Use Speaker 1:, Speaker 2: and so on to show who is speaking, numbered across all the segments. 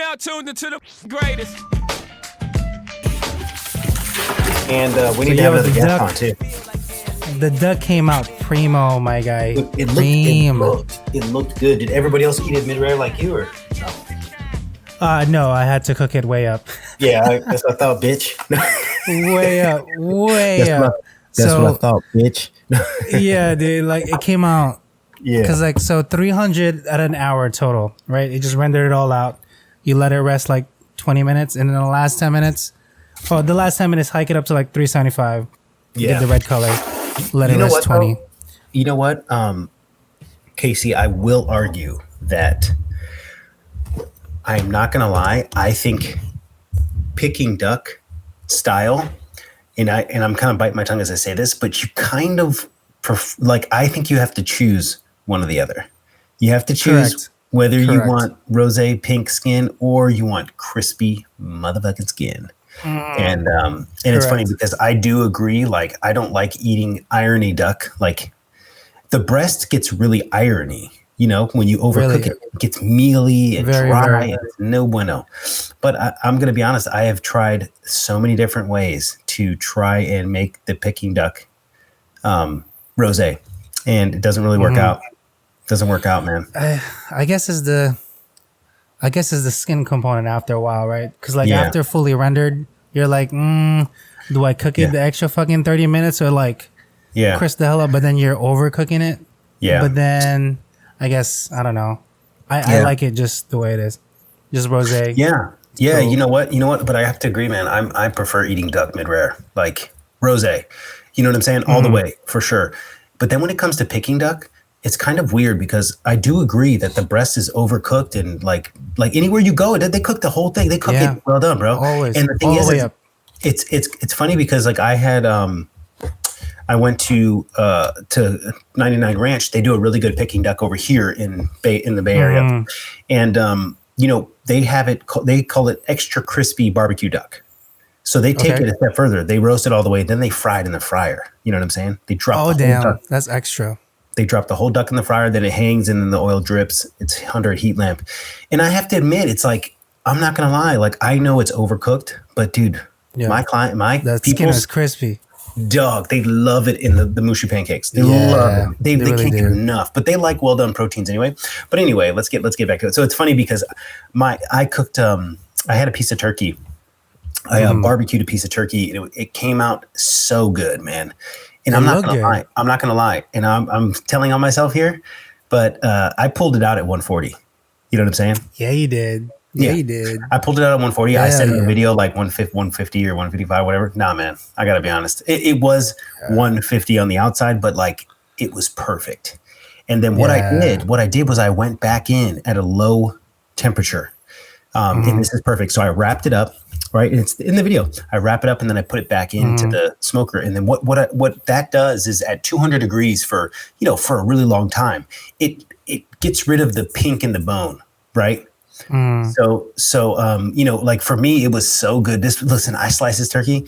Speaker 1: now tuned into the greatest.
Speaker 2: And we need to have another guest on too.
Speaker 3: The duck came out primo, my guy.
Speaker 2: It looked good. Did everybody else eat it mid-rare like you, or no?
Speaker 3: No, I had to cook it way up.
Speaker 2: Yeah, that's what I thought, bitch.
Speaker 3: Way up.
Speaker 2: That's what I thought, bitch.
Speaker 3: Yeah, dude. Like it came out.
Speaker 2: Yeah.
Speaker 3: Because 300 at an hour total, right? It just rendered it all out. You let it rest like 20 minutes, and then the last 10 minutes, hike it up to like 375.
Speaker 2: Yeah.
Speaker 3: Get the red color. Let it rest 20.
Speaker 2: Though? You know what, Casey? I will argue that I'm not gonna lie. I think Peking duck style, and I'm kind of biting my tongue as I say this, but you kind of I think you have to choose one or the other. You have to choose whether you want rosé pink skin or you want crispy motherfucking skin. And it's funny because I do agree. Like, I don't like eating irony duck. Like, the breast gets really irony. You know, when you overcook it, it gets mealy and dry. And it's no bueno. But I'm going to be honest. I have tried so many different ways to try and make the Peking duck rosé, and it doesn't really work out. It doesn't work out, man.
Speaker 3: I guess is the skin component after a while, right? Because after fully rendered, you're like, do I cook it the extra fucking 30 minutes or crisp the hell up? But then you're overcooking it. Yeah. But then I guess I don't know. I like it just the way it is, just rosé.
Speaker 2: Yeah. Yeah. Cool. You know what? But I have to agree, man. I prefer eating duck mid rare, like rosé. You know what I'm saying? All the way, for sure. But then when it comes to Peking duck, it's kind of weird because I do agree that the breast is overcooked, and like anywhere you go, they cook the whole thing. They cook it well done, bro.
Speaker 3: Always.
Speaker 2: And the thing is, it's funny because I had I went to 99 Ranch. They do a really good Peking duck over here in the Bay Area, and they have it. They call it extra crispy barbecue duck. So they take it a step further. They roast it all the way, then they fry it in the fryer. You know what I'm saying? They drop.
Speaker 3: Oh damn, that's extra.
Speaker 2: They drop the whole duck in the fryer, then it hangs, and then the oil drips. It's under a heat lamp, and I have to admit, it's like, I'm not gonna lie. Like, I know it's overcooked, but dude, my
Speaker 3: skin is crispy.
Speaker 2: Dog, they love it in the mushu pancakes. They love it. They really can't get enough, but they like well done proteins anyway. But anyway, let's get back to it. So it's funny because I cooked. I had a piece of turkey. I barbecued a piece of turkey. It came out so good, man. And I'm not gonna lie. And I'm telling on myself here, but I pulled it out at 140. You know what I'm saying?
Speaker 3: Yeah, you did. Yeah, you did.
Speaker 2: I pulled it out at 140. I said in the video like 150 or 155, whatever. Nah, man. I gotta be honest. It was 150 on the outside, but like it was perfect. And then what I did was I went back in at a low temperature. And this is perfect. So I wrapped it up. Right. And it's in the video. I wrap it up and then I put it back into the smoker. And then what that does is at 200 degrees for a really long time, it gets rid of the pink in the bone. Right. So like for me, it was so good. Listen, I sliced this turkey.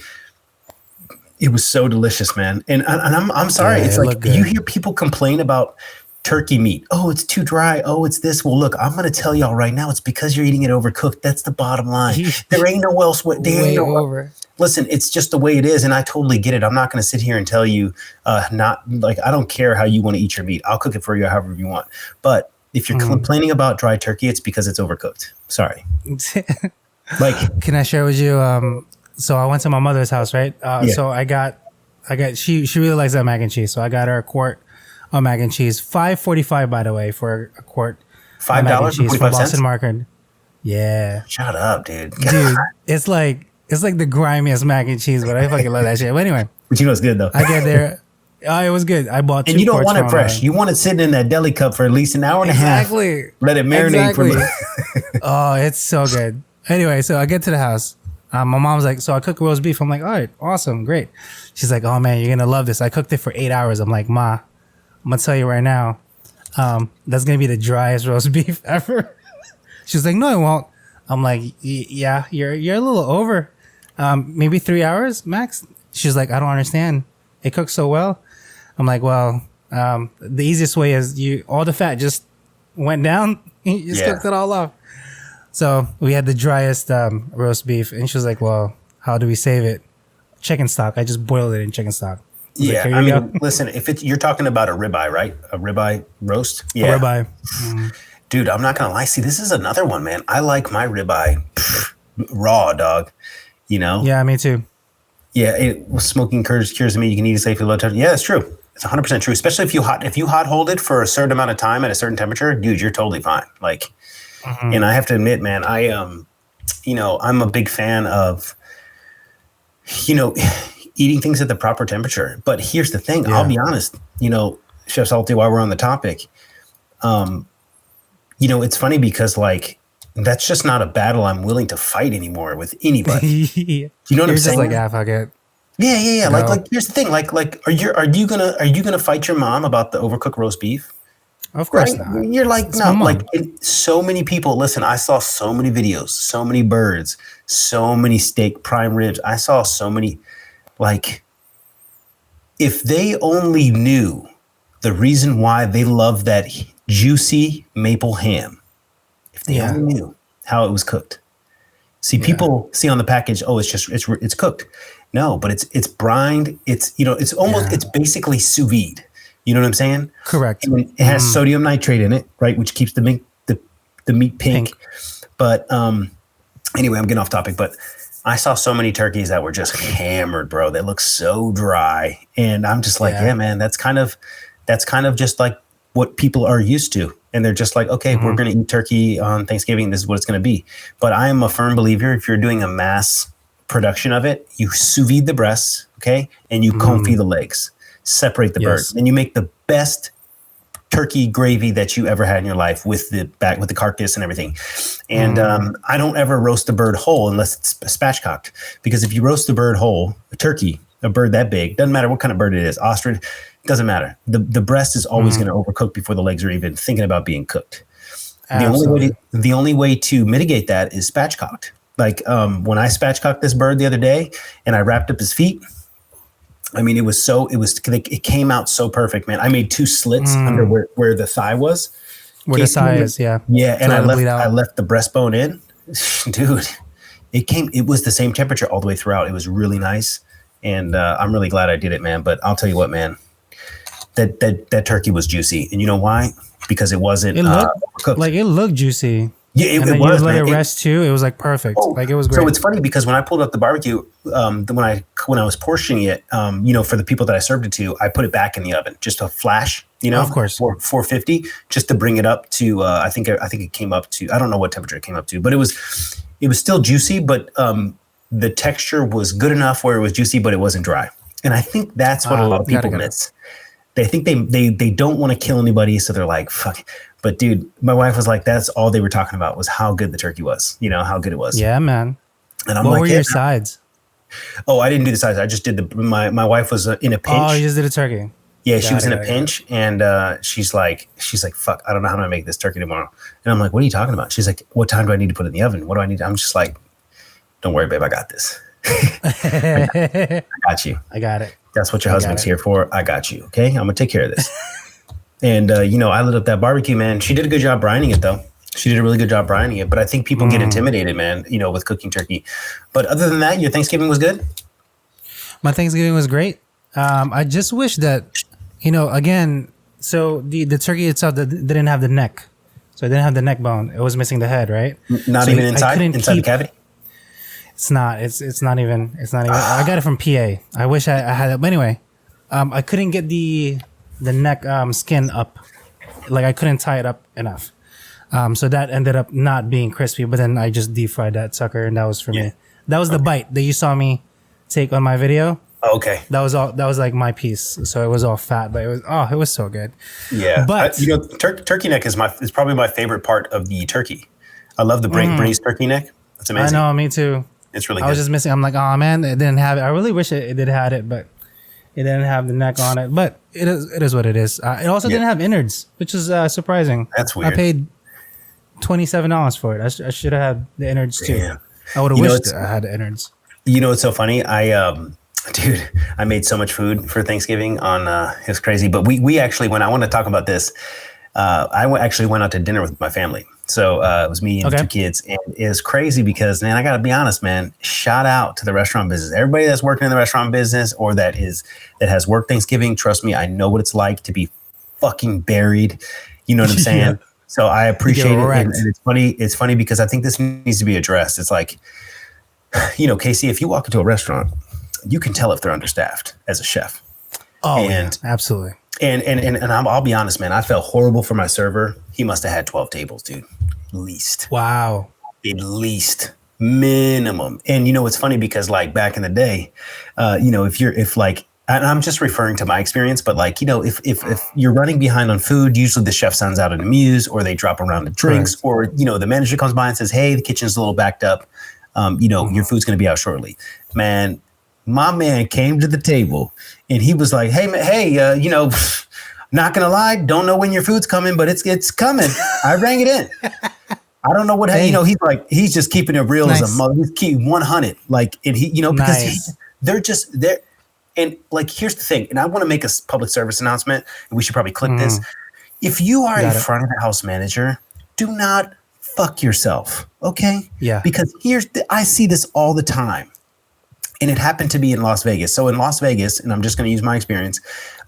Speaker 2: It was so delicious, man. And I'm sorry. It's like you hear people complain about turkey meat. Oh, it's too dry. Oh, it's this. Well, look, I'm going to tell y'all right now, it's because you're eating it overcooked. That's the bottom line. There ain't no else. Listen, it's just the way it is. And I totally get it. I'm not going to sit here and tell you, I don't care how you want to eat your meat. I'll cook it for you however you want. But if you're complaining about dry turkey, it's because it's overcooked. Sorry.
Speaker 3: Can I share with you? So I went to my mother's house, right? So I got, she really likes that mac and cheese. So I got her a quart of mac and cheese, $5.45 by the way for a quart.
Speaker 2: $5
Speaker 3: from Boston Market. Yeah.
Speaker 2: Shut up, dude.
Speaker 3: Dude, it's like the grimiest mac and cheese, but I fucking love that shit. But anyway,
Speaker 2: but you know it's good though.
Speaker 3: I get there. Oh, it was good. I bought 2
Speaker 2: and you don't
Speaker 3: quarts
Speaker 2: want it fresh. You want it sitting in that deli cup for at least an hour and a half. Let it marinate for
Speaker 3: Oh, it's so good. Anyway, so I get to the house. My mom's like, so I cook roast beef. I'm like, all right, awesome, great. She's like, oh man, you're gonna love this. I cooked it for 8 hours. I'm like, Ma, I'm gonna tell you right now, that's gonna be the driest roast beef ever. She's like, no, it won't. I'm like, yeah, you're a little over. Maybe 3 hours max. She's like, I don't understand. It cooks so well. I'm like, well, the easiest way is all the fat just went down. You just cooked it all off. So we had the driest roast beef, and she was like, "Well, how do we save it? Chicken stock. I just boiled it in chicken stock."
Speaker 2: Yeah, I mean, listen, if you're talking about a ribeye, right? A ribeye roast. Yeah,
Speaker 3: a ribeye.
Speaker 2: Dude, I'm not gonna lie. See, this is another one, man. I like my ribeye raw, dog. You know?
Speaker 3: Yeah, me too.
Speaker 2: Yeah, smoking cures the meat. You can eat it safely low temperature. Yeah, that's true. It's 100% true. Especially if you hot hold it for a certain amount of time at a certain temperature, dude, you're totally fine. Like, and I have to admit, man, I'm a big fan of, eating things at the proper temperature. But here's the thing. I'll be honest. Chef Salty, while we're on the topic, it's funny because like that's just not a battle I'm willing to fight anymore with anybody. You know what I'm saying?
Speaker 3: Just like, fuck it.
Speaker 2: Yeah. Like here's the thing. Like, are you gonna fight your mom about the overcooked roast beef?
Speaker 3: Of course not.
Speaker 2: You're like, it's no, like so many people. Listen, I saw so many videos, so many birds, so many steak prime ribs. I saw so many. Like, if they only knew the reason why they love that juicy maple ham, if they only knew how it was cooked. See, people see on the package, oh, it's cooked. No, but it's brined. It's it's basically sous vide. You know what I'm saying?
Speaker 3: Correct.
Speaker 2: And it has sodium nitrate in it, right, which keeps the meat pink. But anyway, I'm getting off topic, but I saw so many turkeys that were just hammered, bro. They look so dry. And I'm just like, yeah, man, that's kind of just like what people are used to. And they're just like, okay, we're going to eat turkey on Thanksgiving. This is what it's going to be. But I am a firm believer, if you're doing a mass production of it, you sous vide the breasts, okay? And you confit the legs, separate the bird. And you make the best turkey gravy that you ever had in your life with the carcass and everything. And I don't ever roast the bird whole unless it's spatchcocked, because if you roast the bird whole, a bird that big, doesn't matter what kind of bird it is, ostrich, doesn't matter. The breast is always going to overcook before the legs are even thinking about being cooked. The only way to mitigate that is spatchcocked. Like when I spatchcocked this bird the other day and I wrapped up his feet, I mean, it came out so perfect, man. I made 2 slits under where the thigh was.
Speaker 3: Where the thigh is, yeah.
Speaker 2: Yeah, and I left the breastbone in. Dude, it was the same temperature all the way throughout. It was really nice. And I'm really glad I did it, man. But I'll tell you what, man, that turkey was juicy. And you know why? Because it wasn't cooked.
Speaker 3: Like, it looked juicy.
Speaker 2: Yeah, it was.
Speaker 3: You let it rest too. It was like perfect. Like, it was great.
Speaker 2: So it's funny because when I pulled up the barbecue, when I was portioning it, for the people that I served it to, I put it back in the oven, just a flash,
Speaker 3: of course,
Speaker 2: 450, just to bring it up to. I think it came up to. I don't know what temperature it came up to, but it was still juicy, but the texture was good enough where it was juicy, but it wasn't dry. And I think that's what a lot of people miss. They think they don't want to kill anybody, so they're like, fuck. But dude, my wife was like, that's all they were talking about was how good the turkey was. You know, how good it was.
Speaker 3: Yeah, man.
Speaker 2: And I'm
Speaker 3: what
Speaker 2: like,
Speaker 3: were your sides?
Speaker 2: Oh, I didn't do the sides. I just did my wife was in a pinch.
Speaker 3: Oh, you just did a turkey.
Speaker 2: Yeah, she was in a pinch, and she's like, fuck, I don't know how to make this turkey tomorrow. And I'm like, what are you talking about? She's like, what time do I need to put it in the oven? What do I need? I'm just like, don't worry, babe, I got this. I got you.
Speaker 3: I got it.
Speaker 2: That's what your husband's here for. I got you. Okay, I'm gonna take care of this. And I lit up that barbecue, man. She did a good job brining it, though. She did a really good job brining it. But I think people get intimidated, man, with cooking turkey. But other than that, your Thanksgiving was good?
Speaker 3: My Thanksgiving was great. I just wish that, again, so the turkey itself didn't have the neck. So it didn't have the neck bone. It was missing the head, right?
Speaker 2: Not even inside the cavity?
Speaker 3: It's not. It's not even. I got it from PA. I wish I had it. But anyway, I couldn't get the neck skin up. Like, I couldn't tie it up enough. So that ended up not being crispy. But then I just deep fried that sucker, and that was for me. That was the bite that you saw me take on my video.
Speaker 2: Oh, okay.
Speaker 3: That was all. That was like my piece. So it was all fat, but it was so good.
Speaker 2: Yeah,
Speaker 3: but
Speaker 2: turkey neck is probably my favorite part of the turkey. I love the braised turkey neck. That's amazing.
Speaker 3: I know, me too.
Speaker 2: It's really good.
Speaker 3: I was just missing. I'm like, oh man, it didn't have it. I really wish it did had it, but it didn't have the neck on it. But it is what it is. It also didn't have innards, which is surprising.
Speaker 2: That's weird.
Speaker 3: I paid $27 for it. I should have had the innards too.
Speaker 2: Yeah.
Speaker 3: I would have wished I had the innards.
Speaker 2: You know, it's so funny. I made so much food for Thanksgiving it was crazy. But we actually, when I want to talk about this, I actually went out to dinner with my family. So it was me and two kids, and it was crazy because, man, I got to be honest, man. Shout out to the restaurant business. Everybody that's working in the restaurant business or that has worked Thanksgiving. Trust me, I know what it's like to be fucking buried. You know what I'm saying? Yeah. So I appreciate it, and it's funny. It's funny because I think this needs to be addressed. It's like, you know, Casey, if you walk into a restaurant, you can tell if they're understaffed as a chef.
Speaker 3: Oh, and, yeah, absolutely.
Speaker 2: And I'll be honest, man. I felt horrible for my server. He must have had 12 tables, dude. At least.
Speaker 3: Wow.
Speaker 2: At least minimum. And you know, it's funny because like back in the day, you know, if like, and I'm just referring to my experience, but like, you know, if you're running behind on food, usually the chef sends out an amuse or they drop around the drinks, or, you know, the manager comes by and says, hey, the kitchen's a little backed up. You know, your food's going to be out shortly. Man, my man came to the table and he was like, hey, you know, not going to lie, don't know when your food's coming, but it's coming. I rang it in. I don't know what, you know, he's just keeping it real as a mother. He's keeping 100. Like, and he, you know, because they're and like, here's the thing, and I want to make a public service announcement, and we should probably click this. If you are a front of the house manager, do not fuck yourself. Okay.
Speaker 3: Yeah.
Speaker 2: Because I see this all the time. And it happened to be in Las Vegas. So in Las Vegas, and I'm just going to use my experience,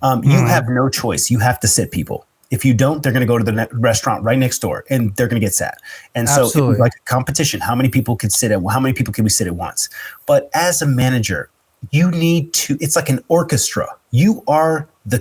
Speaker 2: you have no choice. You have to sit people. If you don't, they're going to go to the restaurant right next door and they're going to get sat. And so it was like a competition. How many people can we sit at once? But as a manager, you need to, it's like an orchestra. You are the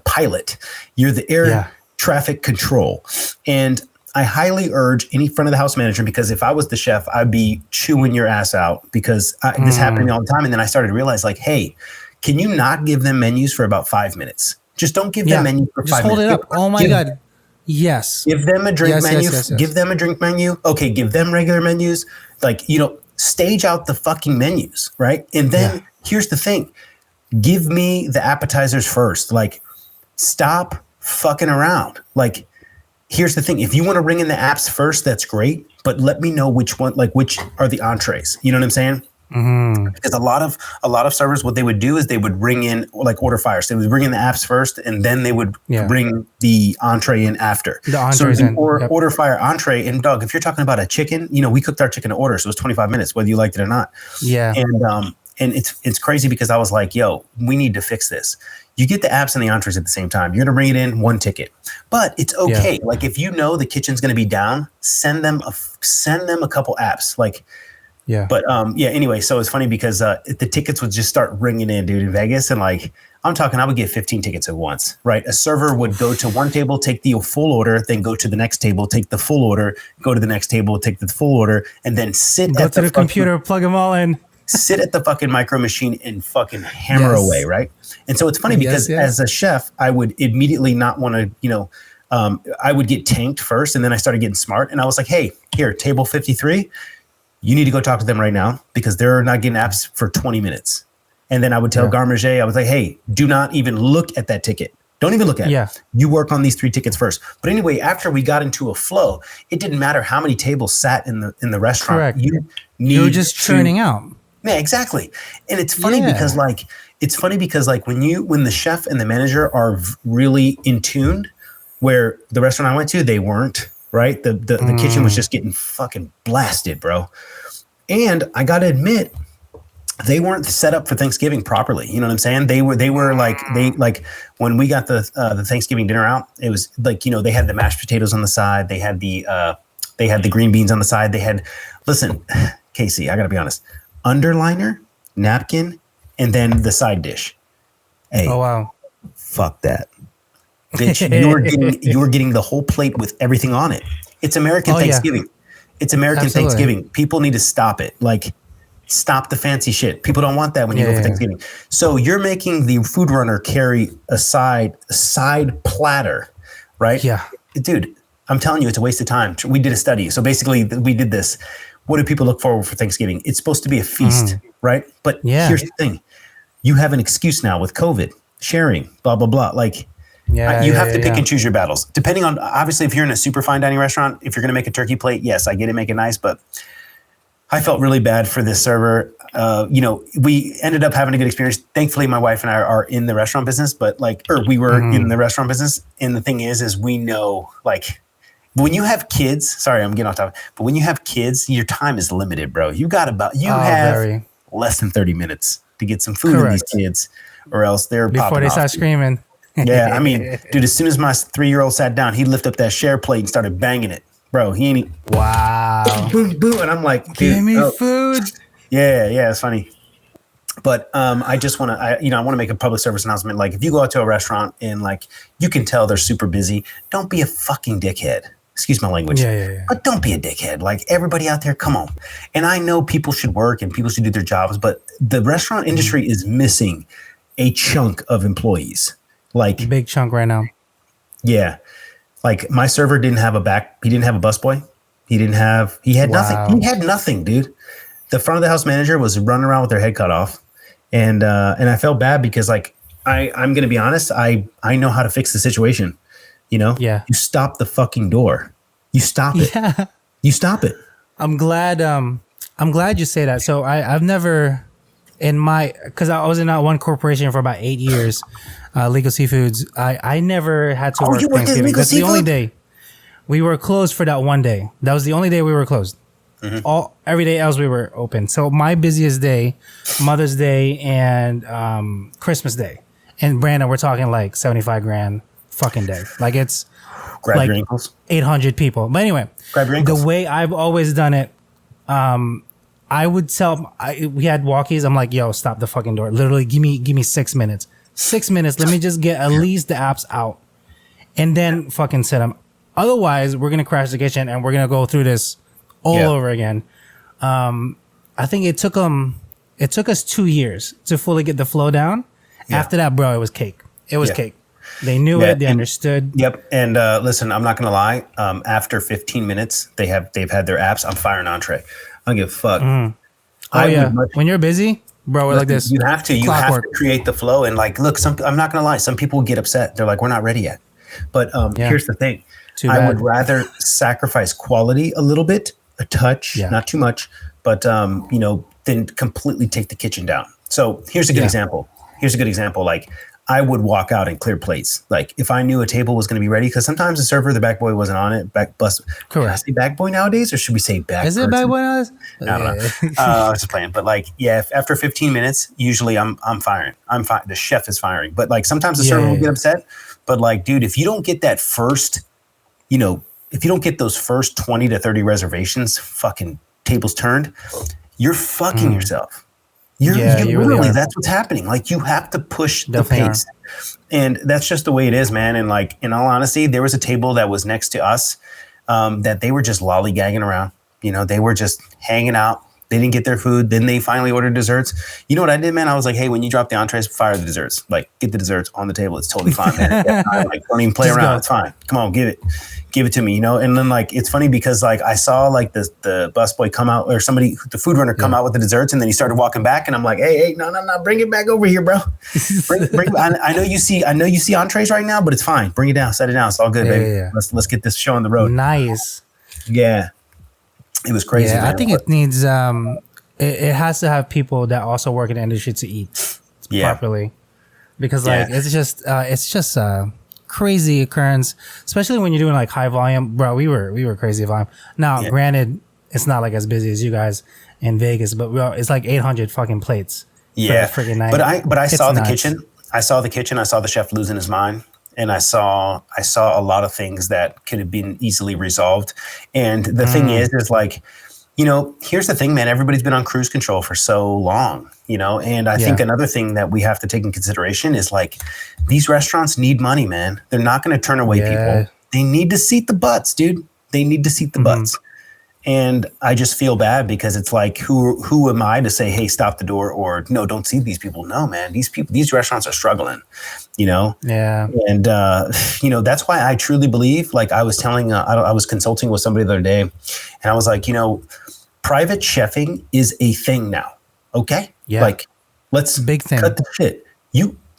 Speaker 2: pilot. You're the air traffic control. And I highly urge any front of the house manager, because if I was the chef, I'd be chewing your ass out because this happened to me all the time. And then I started to realize, like, hey, can you not give them menus for about 5 minutes? Just don't give them menus for 5 minutes.
Speaker 3: Just hold it up. Oh my God. Yes.
Speaker 2: Give them a drink menu. Yes. Give them a drink menu. Okay, give them regular menus. Like, you know, stage out the fucking menus, right? And then here's the thing. Give me the appetizers first. Like, stop fucking around. Like, here's the thing. If you want to bring in the apps first, that's great. But let me know which one, like which are the entrees. You know what I'm saying? Because a lot of servers, what they would do is they would bring in like order fires. They would bring in the apps first, and then they would bring the entree in after. The entrees order fire entree. And Doug, if you're talking about a chicken, you know, we cooked our chicken to order, so it was 25 minutes, whether you liked it or not. Yeah. And it's crazy because I was like, yo, we need to fix this. You get the apps and the entrees at the same time. You're going to bring it in one ticket, but it's okay. Like if you know the kitchen's going to be down, send them a couple apps. Like, but anyway, so it's funny because the tickets would just start ringing in, dude, in Vegas. And like, I'm talking, I would get 15 tickets at once, right? A server would go to one table, take the full order, then go to the next table, take the full order, go to the next table, take the full order, and then go
Speaker 3: to the computer, plug them all in.
Speaker 2: Sit at the fucking micro machine and fucking hammer away, right? And so it's funny because as a chef, I would immediately not want to, you know, I would get tanked first, and then I started getting smart, and I was like, hey, here, table 53, you need to go talk to them right now because they're not getting apps for 20 minutes. And then I would tell Garmager, I was like, hey, do not even look at that ticket. Don't even look at it. You work on these 3 tickets first. But anyway, after we got into a flow, it didn't matter how many tables sat in the restaurant.
Speaker 3: Correct. You were just churning out.
Speaker 2: Yeah, exactly. And it's funny because when the chef and the manager are really in tune, where the restaurant I went to, they weren't, right? The kitchen was just getting fucking blasted, bro. And I got to admit, they weren't set up for Thanksgiving properly. You know what I'm saying? They were like when we got the Thanksgiving dinner out, it was like, you know, they had the mashed potatoes on the side. They had the green beans on the side. Listen, Casey, I got to be honest. Underliner, napkin, and then the side dish. Hey,
Speaker 3: oh wow,
Speaker 2: fuck that, bitch! You're getting the whole plate with everything on it. It's American Thanksgiving. Yeah. It's American Thanksgiving. People need to stop it. Like, stop the fancy shit. People don't want that when you go for Thanksgiving. So you're making the food runner carry a side platter, right? Yeah, dude. I'm telling you, it's a waste of time. We did a study. So basically, we did this. What do people look forward for Thanksgiving? It's supposed to be a feast, right? But here's the thing. You have an excuse now with COVID, sharing, blah, blah, blah. Like, you have to pick and choose your battles. Depending on, obviously, if you're in a super fine dining restaurant, if you're going to make a turkey plate, yes, I get it, make it nice. But I felt really bad for this server. You know, we ended up having a good experience. Thankfully, my wife and I are in the restaurant business, we were in the restaurant business. And the thing is we know, like, when you have kids, sorry, I'm getting off topic, but when you have kids, your time is limited, bro. You have less than 30 minutes to get some food in these kids, or else they're
Speaker 3: before they start screaming.
Speaker 2: Yeah, I mean, dude, as soon as my 3-year-old sat down, he'd lift up that share plate and started banging it. Bro, he ain't
Speaker 3: wow.
Speaker 2: Boom, boom, and I'm like,
Speaker 3: give me food.
Speaker 2: Yeah, it's funny. But I just want to, I want to make a public service announcement. Like, if you go out to a restaurant and like you can tell they're super busy, don't be a fucking dickhead. Excuse my language.
Speaker 3: Yeah.
Speaker 2: But don't be a dickhead. Like, everybody out there, come on. And I know people should work and people should do their jobs, but the restaurant industry is missing a chunk of employees. Like,
Speaker 3: big chunk right now.
Speaker 2: Yeah. Like, my server didn't have he didn't have a busboy. He had nothing. He had nothing, dude. The front of the house manager was running around with their head cut off. And I felt bad because, like, I'm going to be honest. I know how to fix the situation. You know?
Speaker 3: Yeah.
Speaker 2: You stop the fucking door. You stop it.
Speaker 3: Yeah.
Speaker 2: You stop it.
Speaker 3: I'm glad you say that. So I've never because I was in that one corporation for about 8 years, Legal Seafoods. I never had to work Thanksgiving. That's the only day. We were closed for that one day. That was the only day we were closed. Mm-hmm. Every day else we were open. So my busiest day, Mother's Day and Christmas Day. And Brandon, we're talking like 75 grand fucking day. Like, it's
Speaker 2: grab
Speaker 3: like
Speaker 2: your ankles.
Speaker 3: 800 people. But anyway,
Speaker 2: grab your ankles.
Speaker 3: The way I've always done it, I would tell, we had walkies. I'm like, yo, stop the fucking door. Literally, give me 6 minutes. 6 minutes. Let me just get at least the apps out and then fucking set them. Otherwise, we're going to crash the kitchen and we're going to go through this all over again. I think it took us 2 years to fully get the flow down. Yeah. After that, bro, it was cake. It was cake. They knew it. They understood.
Speaker 2: Yep. And listen, I'm not going to lie. After 15 minutes, they've had their apps. I'm firing entree. I don't give a fuck.
Speaker 3: Mm. When you're busy, bro, we're like this.
Speaker 2: You have to create the flow. And like, look, I'm not going to lie. Some people get upset. They're like, we're not ready yet. But here's the thing. I would rather sacrifice quality a little bit, a touch, not too much, but than completely take the kitchen down. So here's a good example. Like, I would walk out and clear plates. Like, if I knew a table was going to be ready, because sometimes the server, the back boy wasn't on it. Correct. Can I say back boy nowadays, or should we say back?
Speaker 3: Is it back boy nowadays?
Speaker 2: I don't know. I was just playing, but like, after 15 minutes, usually I'm firing. I'm fine. The chef is firing, but like sometimes the server will get upset. But like, dude, if you don't get that first, if you don't get those first 20 to 30 reservations, fucking tables turned, you're fucking yourself. You literally, really that's what's happening. Like, you have to push the pace. And that's just the way it is, man. And like, in all honesty, there was a table that was next to us that they were just lollygagging around. They were just hanging out. They didn't get their food. Then they finally ordered desserts. You know what I did, man? I was like, hey, when you drop the entrees, fire the desserts. Like, get the desserts on the table. It's totally fine, man. Don't even play around. It's fine. Come on, give it to me, And then like, it's funny because like I saw like the busboy come out, or somebody, the food runner come out with the desserts, and then he started walking back, and I'm like, hey, no, bring it back over here, bro. Bring I know you see entrees right now, but it's fine. Bring it down, set it down. It's all good, baby. Yeah. Let's get this show on the road.
Speaker 3: Nice.
Speaker 2: Yeah. It was crazy.
Speaker 3: Yeah, man. I think it needs it has to have people that also work in the industry to eat properly, because like it's just crazy occurrence, especially when you're doing like high volume. Bro, we were crazy volume. Now, granted, it's not like as busy as you guys in Vegas, but bro, it's like 800 fucking plates.
Speaker 2: Yeah,
Speaker 3: for the freaking night.
Speaker 2: But I saw the kitchen. I saw the kitchen. I saw the chef losing his mind. And I saw a lot of things that could have been easily resolved. And the thing is like, here's the thing, man. Everybody's been on cruise control for so long, and I think another thing that we have to take in consideration is like, these restaurants need money, man. They're not going to turn away people. They need to seat the butts, dude. They need to seat the butts. And I just feel bad because it's like, who am I to say, hey, stop the door, or no, don't seat these people? No, man, these restaurants are struggling, Yeah. And, that's why I truly believe, like I was telling, I was consulting with somebody the other day, and I was like, private chefing is a thing now. Okay. Yeah. Like, let's
Speaker 3: big thing.
Speaker 2: Cut the shit.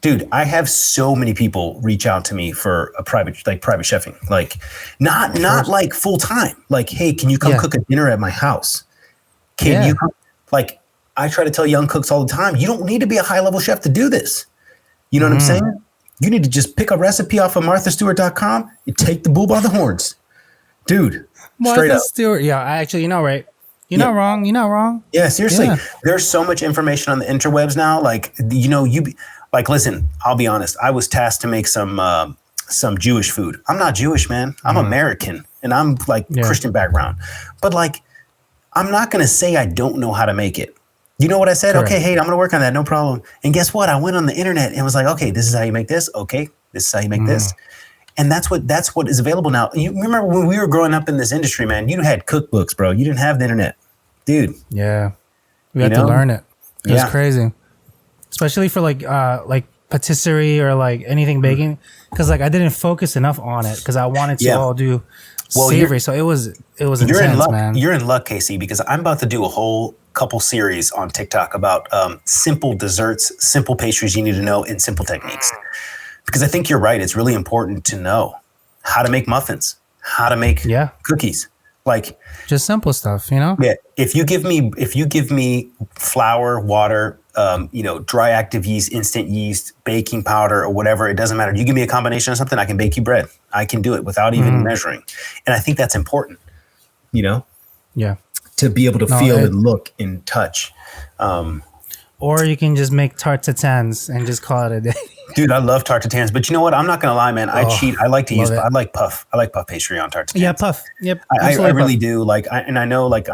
Speaker 2: Dude, I have so many people reach out to me for a private chefing, like not like full time. Like, hey, can you come cook a dinner at my house? Can you come? Like, I try to tell young cooks all the time, you don't need to be a high level chef to do this. You know what I'm saying? You need to just pick a recipe off of marthastewart.com. You take the bull by the horns. dude. Straight
Speaker 3: Martha
Speaker 2: up.
Speaker 3: Stewart. Yeah, I actually, right? You're
Speaker 2: Yeah.
Speaker 3: not wrong. You're not wrong.
Speaker 2: Yeah, seriously.
Speaker 3: Yeah.
Speaker 2: There's so much information on the interwebs now. Like, like, listen, I'll be honest. I was tasked to make some Jewish food. I'm not Jewish, man. I'm American, and I'm like Christian background. But like, I'm not going to say I don't know how to make it. You know what I said?
Speaker 3: Correct.
Speaker 2: Okay, hey, I'm going to work on that. No problem. And guess what? I went on the internet and was like, okay, this is how you make this. Okay, this is how you make this. And that's what is available now. You remember when we were growing up in this industry, man, you had cookbooks, bro. You didn't have the internet. Dude.
Speaker 3: Yeah. We had to learn it. It was crazy. Especially for like patisserie or like anything baking. Because like I didn't focus enough on it because I wanted to all do savory. So it was intense, man.
Speaker 2: You're in luck, Casey, because I'm about to do a whole couple series on TikTok about simple desserts, simple pastries you need to know, and simple techniques. Because I think you're right. It's really important to know how to make muffins, how to make cookies. Like
Speaker 3: just simple stuff,
Speaker 2: Yeah. If you give me flour, water, dry active yeast, instant yeast, baking powder, or whatever, it doesn't matter. You give me a combination of something, I can bake you bread. I can do it without even measuring. And I think that's important,
Speaker 3: Yeah.
Speaker 2: to be able to feel and look and touch.
Speaker 3: Or you can just make tarte tatin and just call it a day.
Speaker 2: Dude, I love tarte tatins, but you know what? I'm not gonna lie, man. I cheat. I like to use. I like puff pastry on tarte tatins.
Speaker 3: Yeah, puff. Yep.
Speaker 2: I really do. Like, I know, like,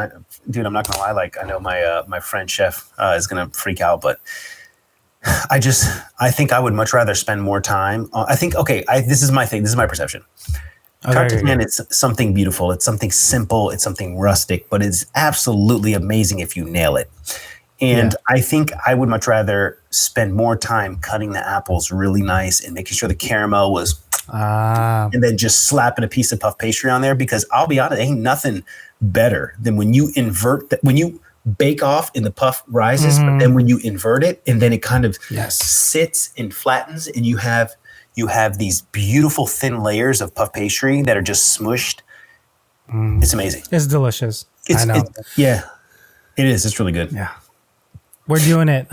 Speaker 2: dude, I'm not gonna lie. Like, I know my French chef is gonna freak out, but I think I would much rather spend more time. This is my thing. This is my perception. Tarte tatin, it's something beautiful. It's something simple. It's something rustic, but it's absolutely amazing if you nail it. And I think I would much rather spend more time cutting the apples really nice and making sure the caramel was, and then just slapping a piece of puff pastry on there. Because I'll be honest, ain't nothing better than when you invert that, when you bake off and the puff rises, but then when you invert it and then it kind of sits and flattens, and you have these beautiful thin layers of puff pastry that are just smushed. It's amazing.
Speaker 3: It's delicious. I know.
Speaker 2: It is. It's really good.
Speaker 3: Yeah. We're doing it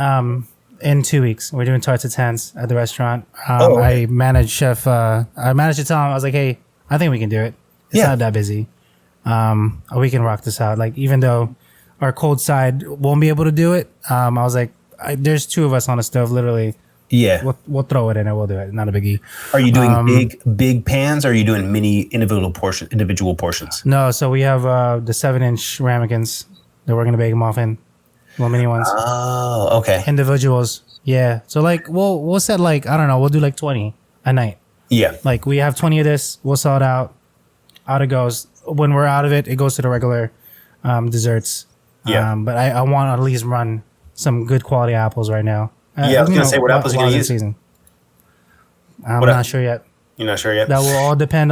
Speaker 3: in 2 weeks. We're doing tarte tatins at the restaurant. I managed to tell him, I was like, hey, I think we can do it. It's not that busy. We can rock this out. Like, even though our cold side won't be able to do it, I was like, there's 2 of us on the stove, literally.
Speaker 2: Yeah.
Speaker 3: We'll throw it in and we'll do it. Not a biggie.
Speaker 2: Are you doing big pans, or are you doing mini individual portions? No,
Speaker 3: so we have the 7-inch ramekins that we're going to bake them off in. Little mini ones.
Speaker 2: Oh, okay.
Speaker 3: Individuals. Yeah. So like we'll set like, I don't know, we'll do like 20 a night.
Speaker 2: Yeah.
Speaker 3: Like we have 20 of this, we'll sell it out. Out it goes. When we're out of it, it goes to the regular desserts. Yeah. But I want to at least run some good quality apples right now.
Speaker 2: I was gonna say, what apples are you gonna use?
Speaker 3: Season. I'm not sure yet.
Speaker 2: You're not sure yet?
Speaker 3: That will all depend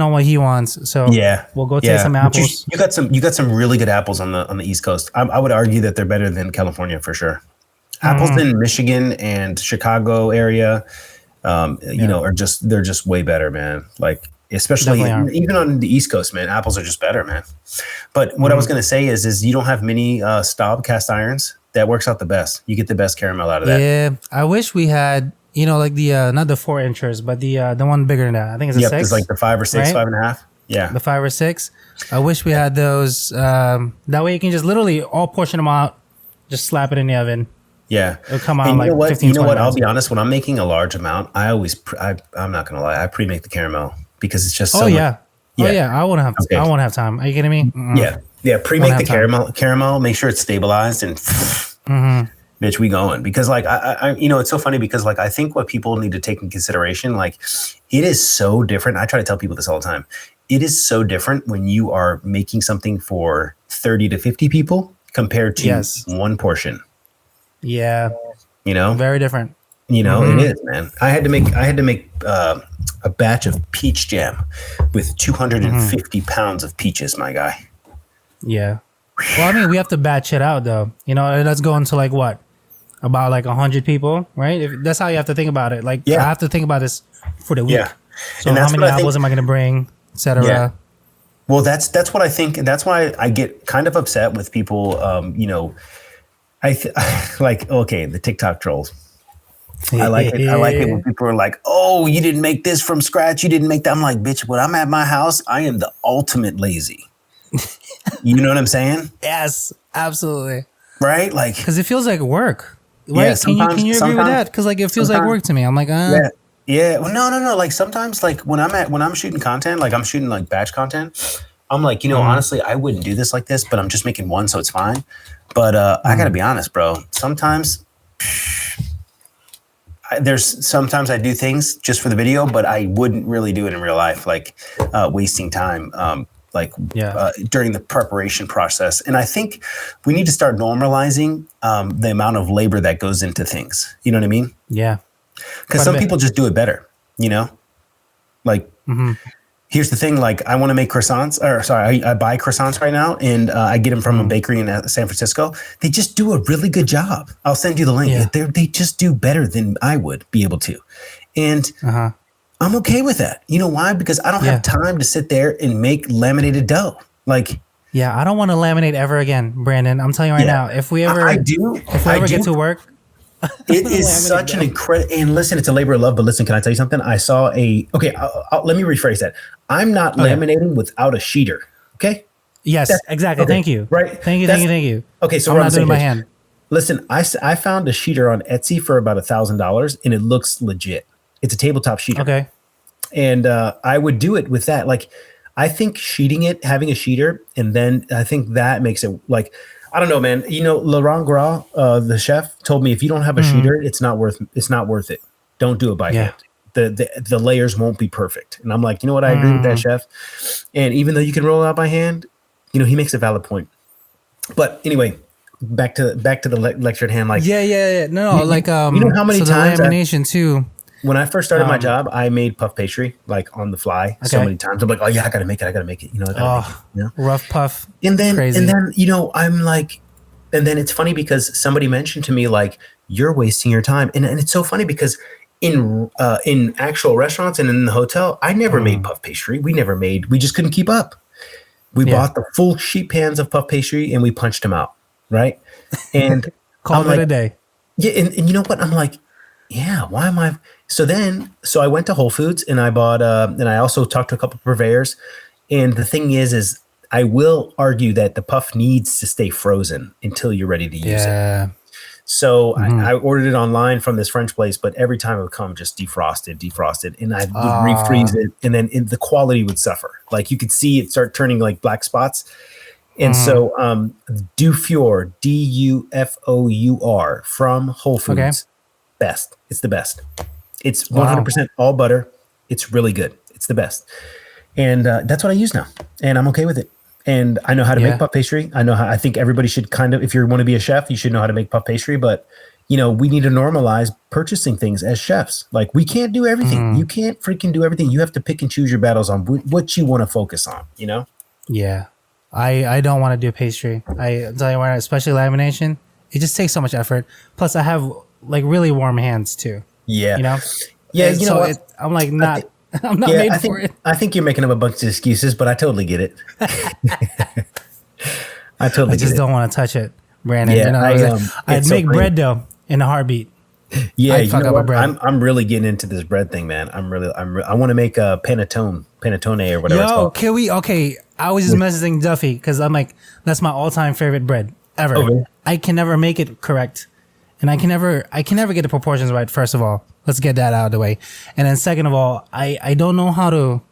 Speaker 3: on what he wants. So we'll go take some apples.
Speaker 2: You got some really good apples on the East Coast. I would argue that they're better than California for sure. Apples in Michigan and Chicago area, they're just way better, man. Like, especially even on the East Coast, man, apples are just better, man. But what I was gonna say is you don't have mini Staub cast irons. That works out the best. You get the best caramel out of that.
Speaker 3: Yeah, I wish we had. Like the not the 4 inchers, but the one bigger than that. I think it's a 6.
Speaker 2: It's like the 5 or 6, right? 5.5. Yeah,
Speaker 3: the 5 or 6. I wish we had those. That way you can just literally all portion them out, just slap it in the oven.
Speaker 2: Yeah,
Speaker 3: it'll come out like 15.
Speaker 2: You know what? I'll be honest. When I'm making a large amount, I'm not gonna lie. I pre-make the caramel because it's just so.
Speaker 3: I won't have. Okay. I won't have time. Are you kidding me?
Speaker 2: Mm-mm. Yeah. Pre-make the caramel. Make sure it's stabilized and. Bitch, we going. Because like I it's so funny because like I think what people need to take in consideration, like it is so different. I try to tell people this all the time. It is so different when you are making something for 30 to 50 people compared to one portion.
Speaker 3: Yeah. Very different.
Speaker 2: It is, man. I had to make a batch of peach jam with 250 pounds of peaches, my guy.
Speaker 3: Yeah. Well, I mean, we have to batch it out though. Let's go into like what? About like 100 people, right? That's how you have to think about it. Like, I have to think about this for the week. Yeah. So how many apples am I going to bring, etc.
Speaker 2: Yeah. Well, that's what I think, and that's why I get kind of upset with people. Like, okay, the TikTok trolls. I like it. I like it when people are like, "Oh, you didn't make this from scratch. You didn't make that." I'm like, "Bitch, when I'm at my house, I am the ultimate lazy." You know what I'm saying?
Speaker 3: Yes, absolutely.
Speaker 2: Right? Like,
Speaker 3: Because it feels like work. Right?
Speaker 2: yeah.
Speaker 3: Can you agree with that? Because like it feels like work to me. I'm like,
Speaker 2: yeah, yeah. Well, no. Like sometimes, like when I'm shooting content, like I'm shooting like batch content. I'm like, honestly, I wouldn't do this like this, but I'm just making one, so it's fine. But I gotta be honest, bro. Sometimes. Sometimes I do things just for the video, but I wouldn't really do it in real life, like wasting time, during the preparation process. And I think we need to start normalizing the amount of labor that goes into things. You know what I mean?
Speaker 3: Yeah.
Speaker 2: Because some people just do it better, like, here's the thing, like I want to make croissants, I buy croissants right now, and I get them from a bakery in San Francisco. They just do a really good job. I'll send you the link. Yeah. They just do better than I would be able to. And I'm okay with that. You know why? Because I don't have time to sit there and make laminated dough. Like,
Speaker 3: yeah, I don't want to laminate ever again, Brandon. I'm telling you right now, if we ever get to work,
Speaker 2: it is such an incredible, and listen, it's a labor of love, but listen, can I tell you something? I saw let me rephrase that. I'm not laminating without a sheeter. Okay.
Speaker 3: Yes, exactly. Okay. Thank you.
Speaker 2: Right.
Speaker 3: Thank you.
Speaker 2: Okay. So
Speaker 3: I'm not doing my hand.
Speaker 2: Listen, I found a sheeter on Etsy for about $1,000 and it looks legit. It's a tabletop sheeter.
Speaker 3: Okay.
Speaker 2: And I would do it with that. Like, I think sheeting it, having a sheeter, and then I think that makes it like, I don't know, man. Laurent Gras, the chef, told me if you don't have a sheeter, it's not worth it. Don't do it by hand. The layers won't be perfect. And I'm like, you know what? I agree with that, chef. And even though you can roll it out by hand, he makes a valid point. But anyway, back to the lecture at hand. Like,
Speaker 3: no, like
Speaker 2: how many times
Speaker 3: the lamination too.
Speaker 2: When I first started my job, I made puff pastry like on the fly so many times. I'm like, oh yeah, I gotta make it. I gotta make it.
Speaker 3: Rough puff.
Speaker 2: And then I'm like, and then it's funny because somebody mentioned to me like, you're wasting your time, and it's so funny because in actual restaurants and in the hotel, I never made puff pastry. We just couldn't keep up. We bought the full sheet pans of puff pastry and we punched them out, right? And
Speaker 3: called it a day.
Speaker 2: Yeah, and you know what? I'm like, yeah, why am I? So I went to Whole Foods and I bought, and I also talked to a couple of purveyors. And the thing is I will argue that the puff needs to stay frozen until you're ready to use it. So I ordered it online from this French place, but every time it would come just defrosted, and I would refreeze it, and then the quality would suffer. Like you could see it start turning like black spots. And so Dufour, Dufour from Whole Foods, best. It's the best. It's 100% all butter. It's really good. It's the best. And that's what I use now. And I'm okay with it. And I know how to make puff pastry. I think everybody should if you want to be a chef, you should know how to make puff pastry. But, we need to normalize purchasing things as chefs. Like we can't do everything. You can't freaking do everything. You have to pick and choose your battles on what you want to focus on,
Speaker 3: Yeah. I don't want to do pastry. I tell you what, especially lamination, it just takes so much effort. Plus I have like really warm hands too.
Speaker 2: Yeah.
Speaker 3: Yeah. I'm like I'm not made for it.
Speaker 2: I think you're making up a bunch of excuses, but I totally get it. I just
Speaker 3: don't want to touch it, Brandon.
Speaker 2: Yeah,
Speaker 3: I'd make bread dough in a heartbeat.
Speaker 2: Yeah, I'm really getting into this bread thing, man. I want to make a panettone or whatever it's called.
Speaker 3: Can we? Okay, I was just messaging Duffy because I'm like, that's my all-time favorite bread ever. Okay. I can never make it correct, and I can never get the proportions right. First of all, let's get that out of the way, and then second of all, I don't know how to.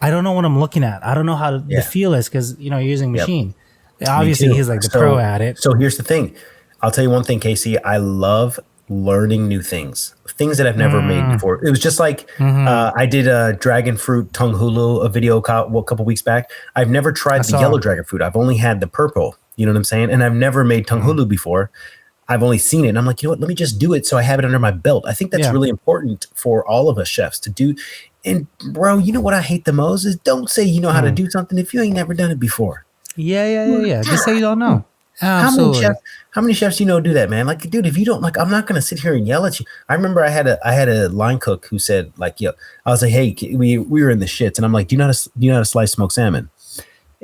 Speaker 3: I don't know what I'm looking at. I don't know how the feel is because you're using machine. Yep. Obviously, he's like the pro at it.
Speaker 2: So here's the thing. I'll tell you one thing, Casey. I love learning new things that I've never made before. It was just like I did a dragon fruit tongue hulu, a video a couple weeks back. I've never tried the yellow dragon fruit. I've only had the purple. You know what I'm saying? And I've never made tongue hulu before. I've only seen it. And I'm like, you know what? Let me just do it so I have it under my belt. I think that's really important for all of us chefs to do. And bro, you know what I hate the most is don't say you know how to do something if you ain't never done it before.
Speaker 3: Yeah. Just say you don't know. Absolutely.
Speaker 2: How many chefs do that, man? Like, dude, if you don't I'm not gonna sit here and yell at you. I remember I had a line cook who said, like, yo, I was like, hey, we were in the shits, and I'm like, do you know how to slice smoked salmon?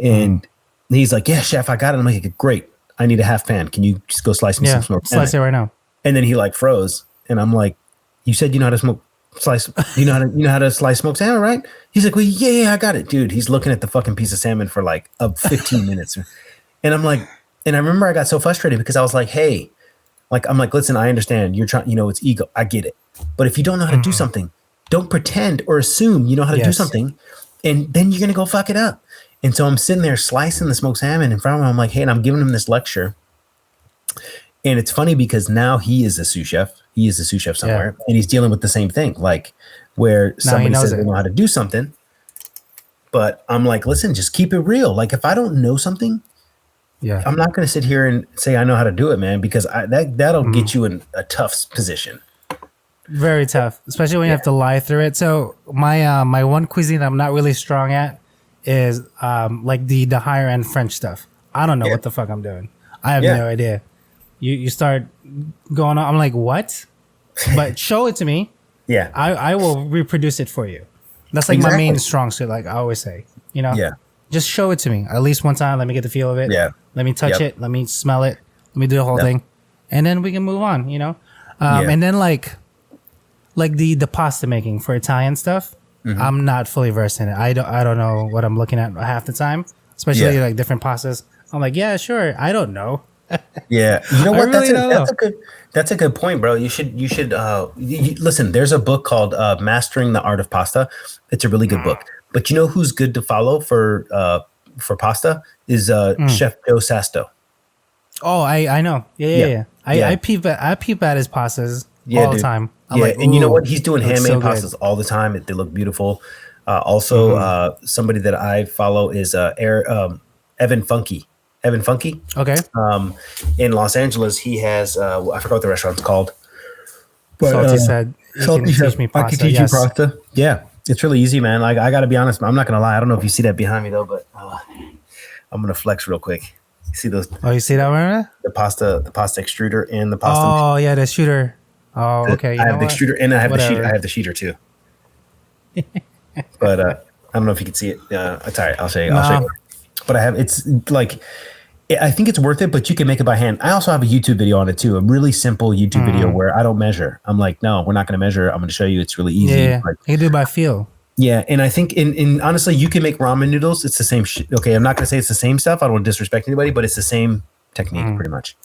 Speaker 2: And he's like, yeah, chef, I got it. I'm like, great. I need a half pan. Can you just go slice me some smoked salmon?
Speaker 3: Slice it right now.
Speaker 2: And then he like froze, and I'm like, you said you know how to slice, you know how to slice smoked salmon, right? He's like, well, yeah, I got it, dude. He's looking at the fucking piece of salmon for like 15 minutes. And I'm like, and I remember I got so frustrated because I was like, hey, like, I'm like, listen, I understand you're trying, it's ego. I get it. But if you don't know how to do something, don't pretend or assume you know how to do something. And then you're going to go fuck it up. And so I'm sitting there slicing the smoked salmon in front of him. I'm like, hey, and I'm giving him this lecture. And it's funny because now he is a sous chef. He is a sous chef somewhere, and he's dealing with the same thing, like where somebody says they know how to do something. But I'm like, listen, just keep it real. Like if I don't know something, I'm not going to sit here and say I know how to do it, man, because that'll get you in a tough position.
Speaker 3: Very tough, especially when you have to lie through it. So my one cuisine I'm not really strong at is like the higher end French stuff. I don't know what the fuck I'm doing. I have no idea. You start going on. I'm like, what? But show it to me. Yeah, I will reproduce it for you. That's like my main strong suit. Like I always say, just show it to me at least one time. Let me get the feel of it. Yeah, let me touch it. Let me smell it. Let me do the whole thing, and then we can move on. And then like the pasta making for Italian stuff. I'm not fully versed in it. I don't know what I'm looking at half the time, especially like different pastas. I'm like, yeah, sure. I don't know.
Speaker 2: Yeah, you know what? That's a good point, bro. You should listen. There's a book called Mastering the Art of Pasta. It's a really good book. But you know who's good to follow for pasta is Chef Joe Sasto. Oh, I know. Yeah. I peep at his pastas all the time. I'm like, and you know what? He's doing handmade pastas all the time. They look beautiful. Also, somebody that I follow is Evan Funky. Evan Funky.
Speaker 3: Okay.
Speaker 2: In Los Angeles, he has I forgot what the restaurant's called. But,
Speaker 3: Salty said, "Salty teach me pasta." I can teach you
Speaker 2: pasta. Yeah, it's really easy, man. Like I got to be honest, I'm not gonna lie. I don't know if you see that behind me though, but I'm gonna flex real quick. You see those?
Speaker 3: Oh, you see that one?
Speaker 2: The pasta extruder and the pasta.
Speaker 3: Oh yeah, the shooter. Oh, okay.
Speaker 2: I have the extruder and I have the sheeter. I have the sheeter too. But I don't know if you can see it. It's all right. I'll show you. But it's like, I think it's worth it, but you can make it by hand. I also have a YouTube video on it too. A really simple YouTube video where I don't measure. I'm like, no, we're not going to measure. I'm going to show you. It's really easy.
Speaker 3: Yeah.
Speaker 2: Like,
Speaker 3: you can do it by feel.
Speaker 2: Yeah. And I think in honestly, you can make ramen noodles. It's the same shit. Okay. I'm not going to say it's the same stuff. I don't want to disrespect anybody, but it's the same technique pretty much.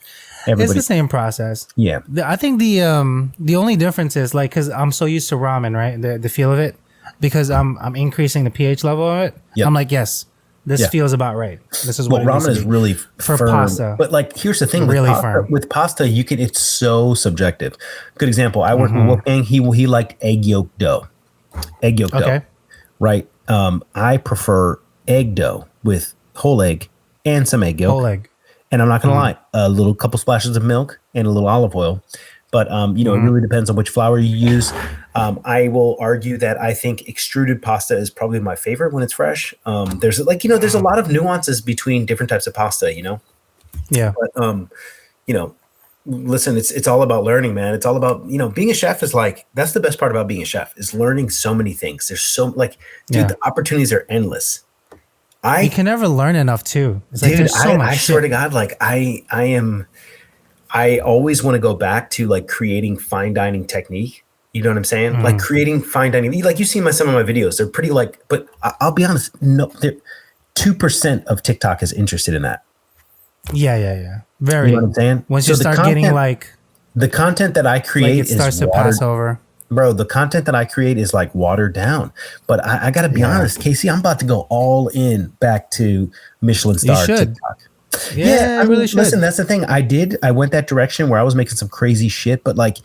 Speaker 3: It's the same process.
Speaker 2: Yeah.
Speaker 3: I think the only difference is like, cause I'm so used to ramen, right? The feel of it, because I'm increasing the pH level of it. Yep. I'm like, yes. This feels about right. This is what
Speaker 2: ramen is really
Speaker 3: for
Speaker 2: firm.
Speaker 3: Pasta.
Speaker 2: But like, here's the thing:
Speaker 3: really
Speaker 2: firm. With pasta, you can. It's so subjective. Good example. I worked with Wolfgang. He liked egg yolk dough. Dough. Right. I prefer egg dough with whole egg and some egg yolk.
Speaker 3: Whole egg.
Speaker 2: And I'm not gonna lie, a little couple splashes of milk and a little olive oil. But it really depends on which flour you use. I will argue that I think extruded pasta is probably my favorite when it's fresh. There's there's a lot of nuances between different types of pasta,
Speaker 3: Yeah.
Speaker 2: But listen, it's all about learning, man. It's all about, being a chef is like, that's the best part about being a chef is learning so many things. There's so the opportunities are endless.
Speaker 3: You can never learn enough too. It's like there's so much.
Speaker 2: I swear to God, like I always want to go back to like creating fine dining technique. You know what I'm saying? Like creating fine dining. Like you see some of my videos, they're pretty but I'll be honest, no, 2% of TikTok is interested in that.
Speaker 3: Yeah. Very.
Speaker 2: You know what I'm saying?
Speaker 3: Once you start getting like
Speaker 2: the content that I create
Speaker 3: it starts to pass over.
Speaker 2: Bro, the content that I create is like watered down. But I got to be honest, Casey, I'm about to go all in back to Michelin star TikTok.
Speaker 3: Yeah, I really should.
Speaker 2: Listen, that's the thing. I went that direction where I was making some crazy shit, but like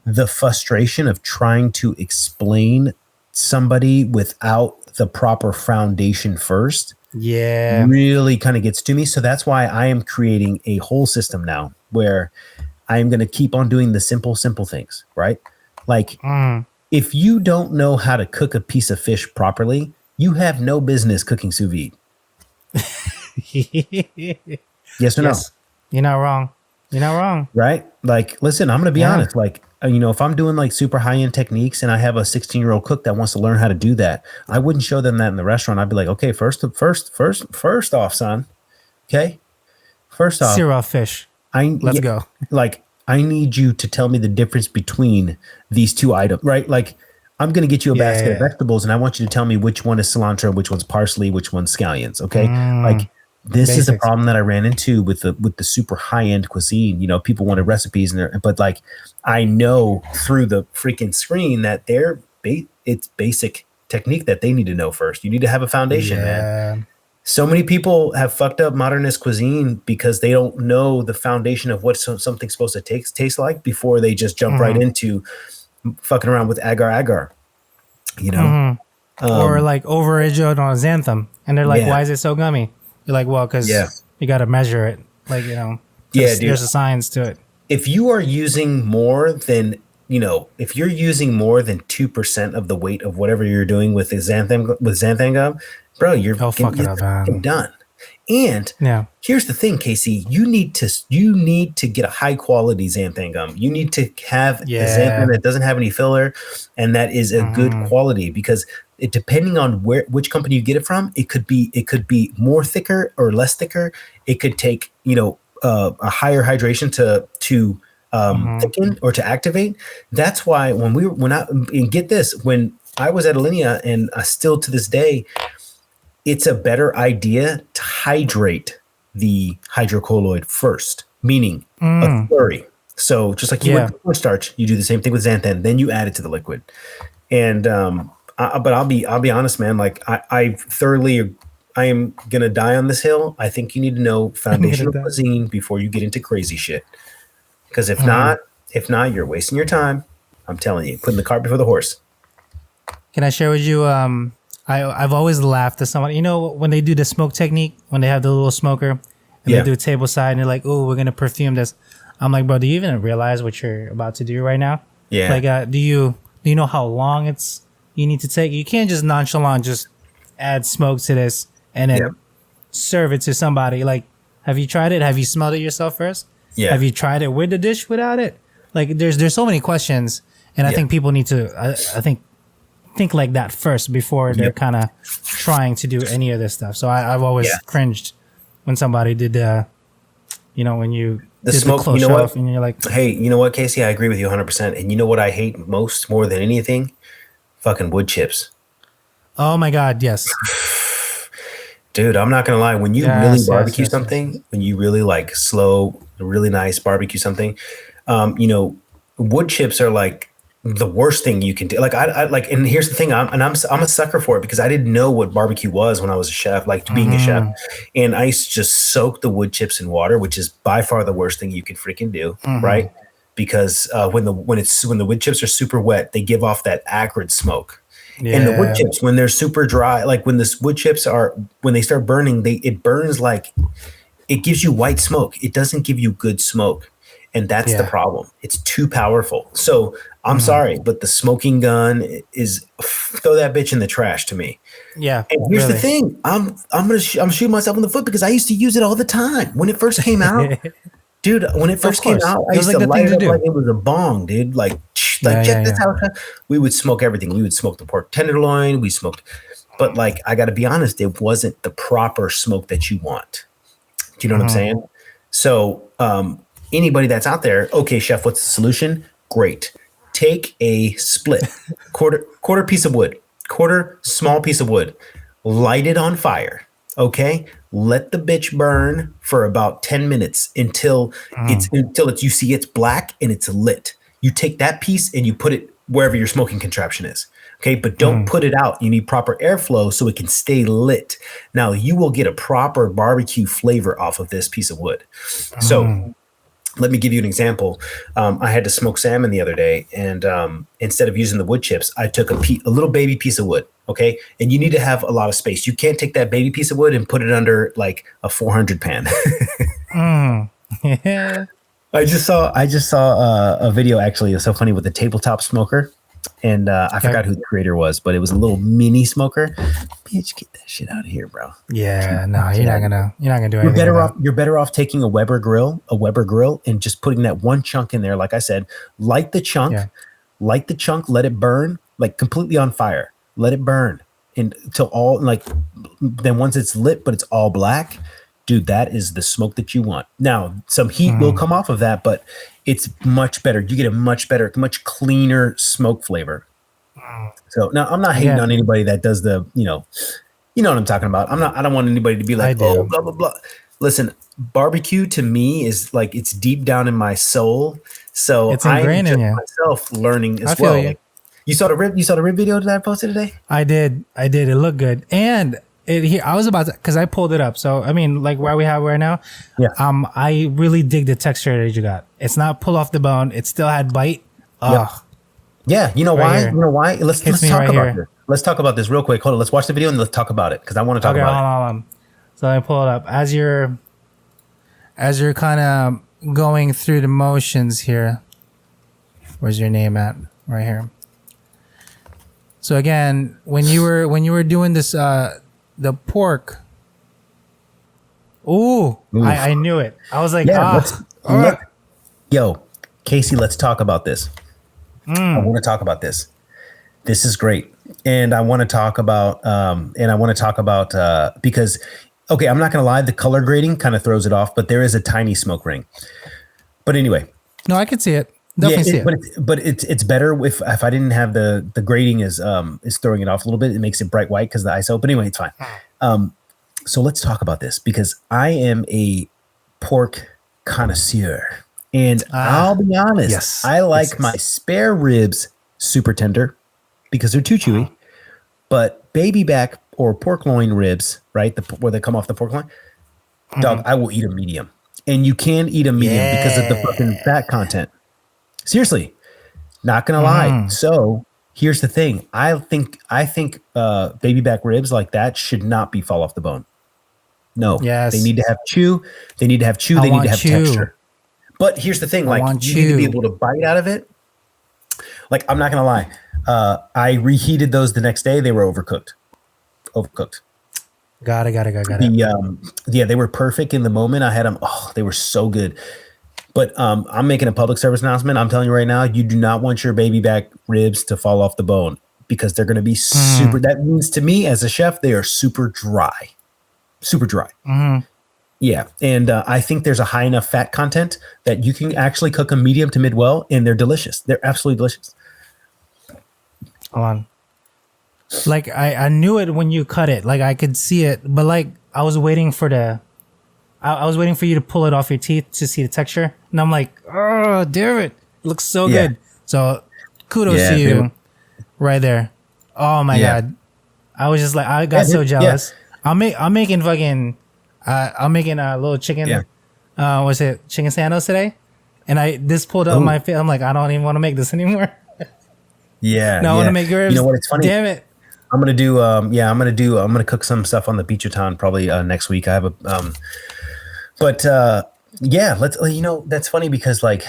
Speaker 2: the frustration of trying to explain somebody without the proper foundation first.
Speaker 3: Yeah.
Speaker 2: Really kind of gets to me. So that's why I am creating a whole system now where I am going to keep on doing the simple things, right? Like if you don't know how to cook a piece of fish properly, you have no business cooking sous vide. Yes or no?
Speaker 3: You're not wrong.
Speaker 2: Right? Like, listen, I'm going to be honest. Like, if I'm doing like super high-end techniques and I have a 16-year-old cook that wants to learn how to do that, I wouldn't show them that in the restaurant. I'd be like, okay, first off, son. Okay. First off,
Speaker 3: Sirah fish. Let's go.
Speaker 2: Like, I need you to tell me the difference between these two items, right? Like, I'm going to get you a basket of vegetables, and I want you to tell me which one is cilantro, which one's parsley, which one's scallions. Okay, like this is a
Speaker 3: Basics.
Speaker 2: problem that I ran into with the super high end cuisine. You know, people wanted recipes, but like I know through the freaking screen that it's basic technique that they need to know first. You need to have a foundation, man.
Speaker 3: Yeah.
Speaker 2: So many people have fucked up modernist cuisine because they don't know the foundation of what something's supposed to taste like before they just jump right into fucking around with agar, you know?
Speaker 3: Or like overage on xanthan, and they're like,
Speaker 2: Yeah.
Speaker 3: "Why is it so gummy?" You're like, "Well, because
Speaker 2: Yeah.
Speaker 3: you got to measure it. Like, you know,
Speaker 2: Yeah, dude.
Speaker 3: there's a science to it."
Speaker 2: If you are using more than, if you're using more than 2% of the weight of whatever you're doing with xanthan gum, bro, you're
Speaker 3: Oh, fuck it up, man.
Speaker 2: done. And
Speaker 3: Yeah.
Speaker 2: here's the thing, Casey, you need to get a high quality xanthan gum. You need to have a xanthan that doesn't have any filler and that is a good quality, because depending on which company you get it from, it could be more thicker or less thicker. It could take, a higher hydration to thicken or to activate. That's why when I was at Alinea, and still to this day, it's a better idea to hydrate the hydrocolloid first, meaning a slurry. So just like you would with cornstarch, you do the same thing with xanthan, then you add it to the liquid. And but I'll be honest, man. Like I am gonna die on this hill. I think you need to know foundational cuisine before you get into crazy shit. Because if not, you're wasting your time. I'm telling you, putting the cart before the horse.
Speaker 3: Can I share with you? I've always laughed at someone. You know, when they do the smoke technique, when they have the little smoker and they do a table side, and they're like, "Oh, we're gonna perfume this." I'm like, bro, do you even realize what you're about to do right now?
Speaker 2: Yeah.
Speaker 3: Like, do you know how long you need to take? You can't just nonchalant just add smoke to this and then serve it to somebody. Like, have you tried it? Have you smelled it yourself first?
Speaker 2: Yeah.
Speaker 3: Have you tried it with the dish without it? Like, there's so many questions, and I think people need to. I think like that first before they're kind of trying to do any of this stuff. So I've always cringed when somebody did when you
Speaker 2: the
Speaker 3: did
Speaker 2: smoke,
Speaker 3: the close off, and you're like,
Speaker 2: hey, you know what, Casey? I agree with you 100%. And you know what I hate more than anything? Fucking wood chips.
Speaker 3: oh my God, yes.
Speaker 2: Dude, I'm not gonna lie. When you really barbecue something, when you really like slow, really nice barbecue something, wood chips are like the worst thing you can do. Like I like, and here's the thing, I'm a sucker for it because I didn't know what barbecue was when I was a chef, like being a chef, and I used to just soak the wood chips in water, which is by far the worst thing you can freaking do, right? Because when the wood chips are super wet, they give off that acrid smoke. Yeah. And the wood chips, when they're super dry, like when the wood chips when they start burning, it burns like it gives you white smoke. It doesn't give you good smoke. And that's the problem. It's too powerful. So I'm sorry, but the smoking gun is throw that bitch in the trash to me.
Speaker 3: Yeah.
Speaker 2: And here's the thing. I'm shooting myself in the foot because I used to use it all the time when it first came out. Dude, when it first came out, I used to light it up like it was a bong, dude. Like check this out. We would smoke everything. We would smoke the pork tenderloin. We smoked, but like I got to be honest, it wasn't the proper smoke that you want. Do you know what I'm saying? So anybody that's out there, okay, chef, what's the solution? Great. Take a split quarter piece of wood, quarter small piece of wood, light it on fire. Okay, let the bitch burn for about 10 minutes until you see it's black and it's lit. You take that piece and you put it wherever your smoking contraption is. Okay, but don't put it out. You need proper airflow so it can stay lit. Now you will get a proper barbecue flavor off of this piece of wood. So let me give you an example. I had to smoke salmon the other day, and instead of using the wood chips, I took a little baby piece of wood. Okay, and you need to have a lot of space. You can't take that baby piece of wood and put it under like a 400 pan.
Speaker 3: Yeah.
Speaker 2: I just saw a video, actually. It's so funny, with the tabletop smoker, and I forgot who the creator was, but it was a little mini smoker. Bitch, get that shit out of here, bro.
Speaker 3: Yeah, no, you're not gonna do anything.
Speaker 2: You're better off taking a Weber grill, and just putting that one chunk in there. Like I said, light the chunk, let it burn, like completely on fire. Let it burn until then once it's lit, but it's all black, dude, that is the smoke that you want. Now, some heat will come off of that, but it's much better. You get a much better, much cleaner smoke flavor. So now I'm not hating on anybody that does the, you know what I'm talking about. I don't want anybody to be like, oh, blah, blah, blah. Listen, barbecue to me is like, it's deep down in my soul. So
Speaker 3: it's ingrained in you.
Speaker 2: Myself learning as
Speaker 3: I feel
Speaker 2: well.
Speaker 3: you.
Speaker 2: Like, you saw the rib video that I posted today?
Speaker 3: I did. It looked good. And I was about to, cause I pulled it up. So, I mean, like where we have right now, I really dig the texture that you got. It's not pull off the bone. It still had bite.
Speaker 2: Yeah, you know why?
Speaker 3: Here.
Speaker 2: You know why? Let's talk
Speaker 3: right
Speaker 2: about
Speaker 3: here.
Speaker 2: this. Let's talk about this real quick. Hold on, let's watch the video and let's talk about it because I want to talk about it.
Speaker 3: Hold on. So let me pull it up. As you're kind of going through the motions here. Where's your name at? Right here. So again, when you were doing this, the pork. Ooh. I knew it. I was like,
Speaker 2: yo, Casey, let's talk about this. I want to talk about this. This is great. And I want to talk about, because, okay, I'm not going to lie. The color grading kind of throws it off, but there is a tiny smoke ring. But anyway.
Speaker 3: No, I could see it. Definitely see it.
Speaker 2: But it's better if I didn't have the grading is throwing it off a little bit. It makes it bright white because the ISO, but anyway, it's fine. So let's talk about this because I am a pork connoisseur. And I'll be honest, I like my spare ribs super tender because they're too chewy. But baby back or pork loin ribs, right, where they come off the pork loin, dog, I will eat a medium. And you can eat a medium because of the fucking fat content. Seriously, not gonna lie. So here's the thing: I think baby back ribs like that should not be fall off the bone. No, they need to have chew. They need to have chew. They need to have texture. But here's the thing: like you need to be able to bite out of it. Like I'm not gonna lie, I reheated those the next day. They were overcooked. Got it. They were perfect in the moment. I had them. Oh, they were so good. But I'm making a public service announcement. I'm telling you right now, you do not want your baby back ribs to fall off the bone because they're going to be super. That means to me as a chef, they are super dry. Yeah. And I think there's a high enough fat content that you can actually cook them medium to mid well, and they're delicious. They're absolutely delicious.
Speaker 3: Hold on. Like I knew it when you cut it. Like I could see it, but like I was waiting for you to pull it off your teeth to see the texture. And I'm like, oh, damn it. It looks so good. So kudos to you right there. Oh my God. I was just like, I got so jealous. I'm making a little chicken. What's it? Chicken sandals today. And this pulled up my face. I'm like, I don't even want to make this anymore. I want to make ribs.
Speaker 2: You know what? It's funny.
Speaker 3: Damn it.
Speaker 2: I'm going to cook some stuff on the Beacherton probably next week. I have that's funny because like,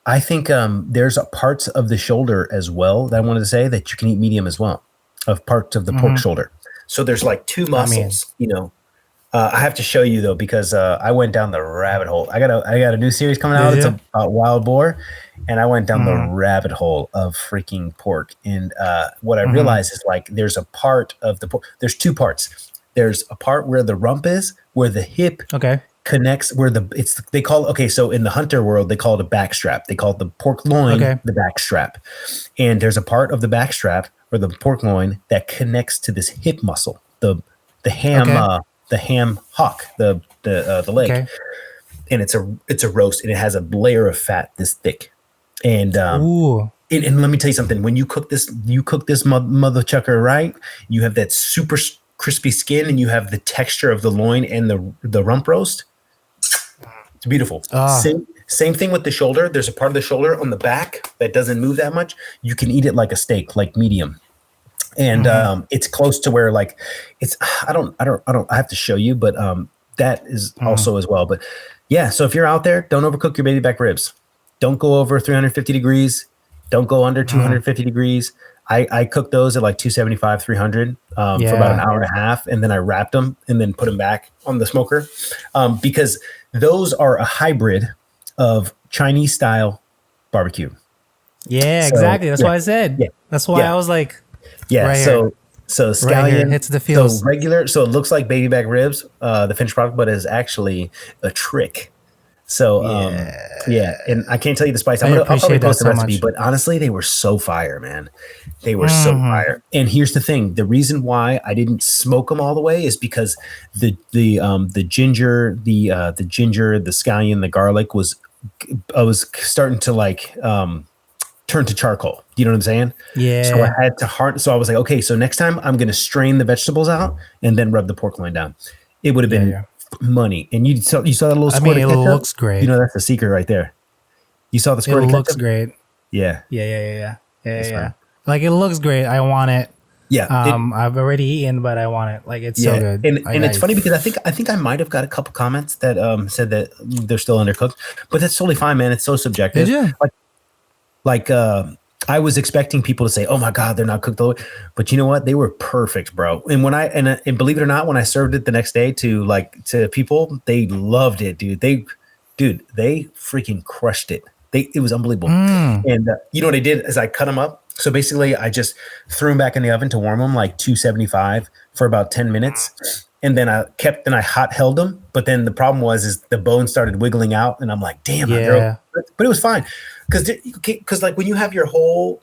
Speaker 2: I think there's parts of the shoulder as well that I wanted to say that you can eat medium as well of parts of the pork shoulder. So there's like two muscles, I have to show you though, because I went down the rabbit hole. I got a new series coming out. It's about wild boar. And I went down the rabbit hole of freaking pork. And what I realized is like, there's a part of the pork. There's two parts. There's a part where the rump is, where the hip connects, where so in the hunter world, they call it a backstrap. They call it the pork loin, the backstrap. And there's a part of the backstrap or the pork loin that connects to this hip muscle, the ham, the ham hock, the leg. And it's a roast and it has a layer of fat this thick. And and let me tell you something. When you cook this mother chucker right, you have that super crispy skin and you have the texture of the loin and the rump roast. It's beautiful. Same thing with the shoulder. There's a part of the shoulder on the back that doesn't move that much. You can eat it like a steak, like medium. And it's close to where like it's I have to show you, but that is also as well. But yeah, so if you're out there, don't overcook your baby back ribs. Don't go over 350 degrees. Don't go under 250 degrees. I cooked those at like 275, 300 for about an hour and a half. And then I wrapped them and then put them back on the smoker because those are a hybrid of Chinese style barbecue.
Speaker 3: Yeah, exactly. That's why I said. Yeah. That's why I was like,
Speaker 2: right so So
Speaker 3: Right here,
Speaker 2: scallion,
Speaker 3: hits the
Speaker 2: so
Speaker 3: feels.
Speaker 2: regular, so it looks like baby back ribs, the finished product, but is actually a trick. So yeah, and I can't tell you the spice.
Speaker 3: I
Speaker 2: I'll probably
Speaker 3: appreciate that
Speaker 2: post the
Speaker 3: so
Speaker 2: recipe,
Speaker 3: much.
Speaker 2: but honestly, they were so fire, man. They were so fire. And here's the thing: the reason why I didn't smoke them all the way is because the ginger, the ginger, the scallion, the garlic was I was starting to like turn to charcoal. You know what I'm saying? So I
Speaker 3: Yeah.
Speaker 2: had to So I was like, okay, so next time I'm going to strain the vegetables out and then rub the pork loin down. It would have
Speaker 3: Yeah,
Speaker 2: been
Speaker 3: yeah.
Speaker 2: money. And you saw that little
Speaker 3: I mean,
Speaker 2: squirt
Speaker 3: it
Speaker 2: of ketchup?
Speaker 3: looks
Speaker 2: You
Speaker 3: great.
Speaker 2: know, that's the secret right there. You saw the
Speaker 3: It
Speaker 2: squirt of
Speaker 3: looks
Speaker 2: ketchup?
Speaker 3: great.
Speaker 2: Yeah.
Speaker 3: Yeah, yeah, yeah, yeah, yeah,
Speaker 2: That's
Speaker 3: yeah.
Speaker 2: fine.
Speaker 3: Like it looks great. I want it.
Speaker 2: Yeah.
Speaker 3: I've already eaten, but I want it. Like it's so
Speaker 2: Yeah.
Speaker 3: good.
Speaker 2: And it's funny because I think I might have got a couple comments that said that they're still undercooked, but that's totally fine, man. It's so
Speaker 3: Did
Speaker 2: subjective.
Speaker 3: you?
Speaker 2: Like I was expecting people to say, "Oh my God, they're not cooked," all the way. But you know what? They were perfect, bro. And when and believe it or not, when I served it the next day to people, they loved it, dude. They freaking crushed it. It was unbelievable. And you know what I did is I cut them up. So basically, I just threw them back in the oven to warm them, like 275 for about 10 minutes. And then I hot held them. But then the problem is the bone started wiggling out, and I'm like, damn,
Speaker 3: Yeah.
Speaker 2: but it was fine because like when you have your whole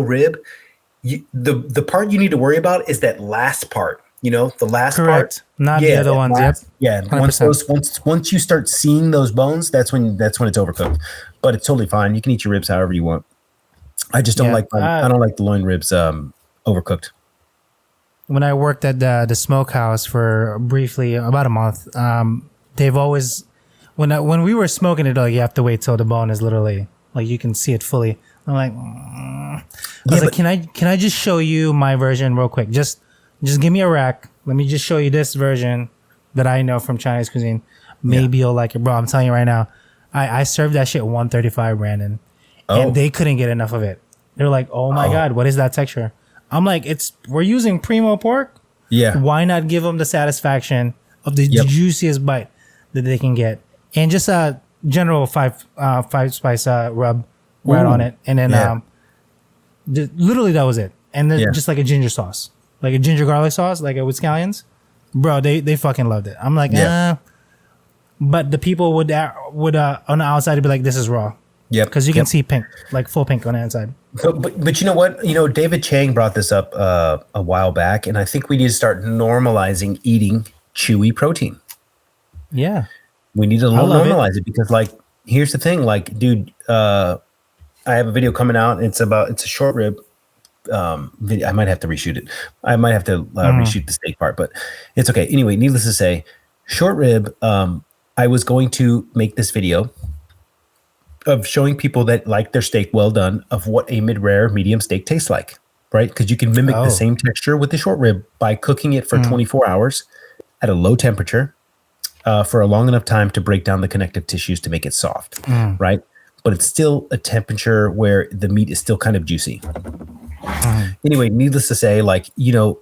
Speaker 2: rib, the part you need to worry about is that last part. You know, the last part.
Speaker 3: Correct. Not the
Speaker 2: Yeah,
Speaker 3: other
Speaker 2: that
Speaker 3: ones. Yep.
Speaker 2: last- yeah.
Speaker 3: 100%.
Speaker 2: Once you start seeing those bones, that's when it's overcooked. But it's totally fine. You can eat your ribs however you want. I just don't
Speaker 3: Yeah.
Speaker 2: I don't like the loin ribs overcooked.
Speaker 3: When I worked at the smokehouse for briefly about a month, they've always when we were smoking it, like you have to wait till the bone is literally like you can see it fully. I'm like, I was like, can I just show you my version real quick? Just give me a rack. Let me just show you this version that I know from Chinese cuisine. Maybe you'll like it, bro. I'm telling you right now. I served that shit 135, Brandon, and they couldn't get enough of it. They're like, oh my God, what is that texture? I'm like, we're using primo pork.
Speaker 2: Yeah.
Speaker 3: Why not give them the satisfaction of the juiciest bite that they can get, and just a general five spice rub right on it, and then literally that was it, and then just like a ginger sauce, like a ginger garlic sauce, like with scallions, bro. They fucking loved it. I'm like, but the people would on the outside be like, this is raw.
Speaker 2: Yep.
Speaker 3: Because you can see pink, like full pink on the inside.
Speaker 2: But you know what? You know, David Chang brought this up a while back, and I think we need to start normalizing eating chewy protein.
Speaker 3: Yeah.
Speaker 2: We need to normalize it because, like, here's the thing. Like, dude, I have a video coming out. It's a short rib video. I might have to reshoot it. I might have to reshoot the steak part, but it's okay. Anyway, needless to say, short rib, I was going to make this video of showing people that like their steak well done of what a mid-rare medium steak tastes like, right? Because you can mimic the same texture with the short rib by cooking it for 24 hours at a low temperature for a long enough time to break down the connective tissues to make it soft, right? But it's still a temperature where the meat is still kind of juicy. Anyway, needless to say, like, you know,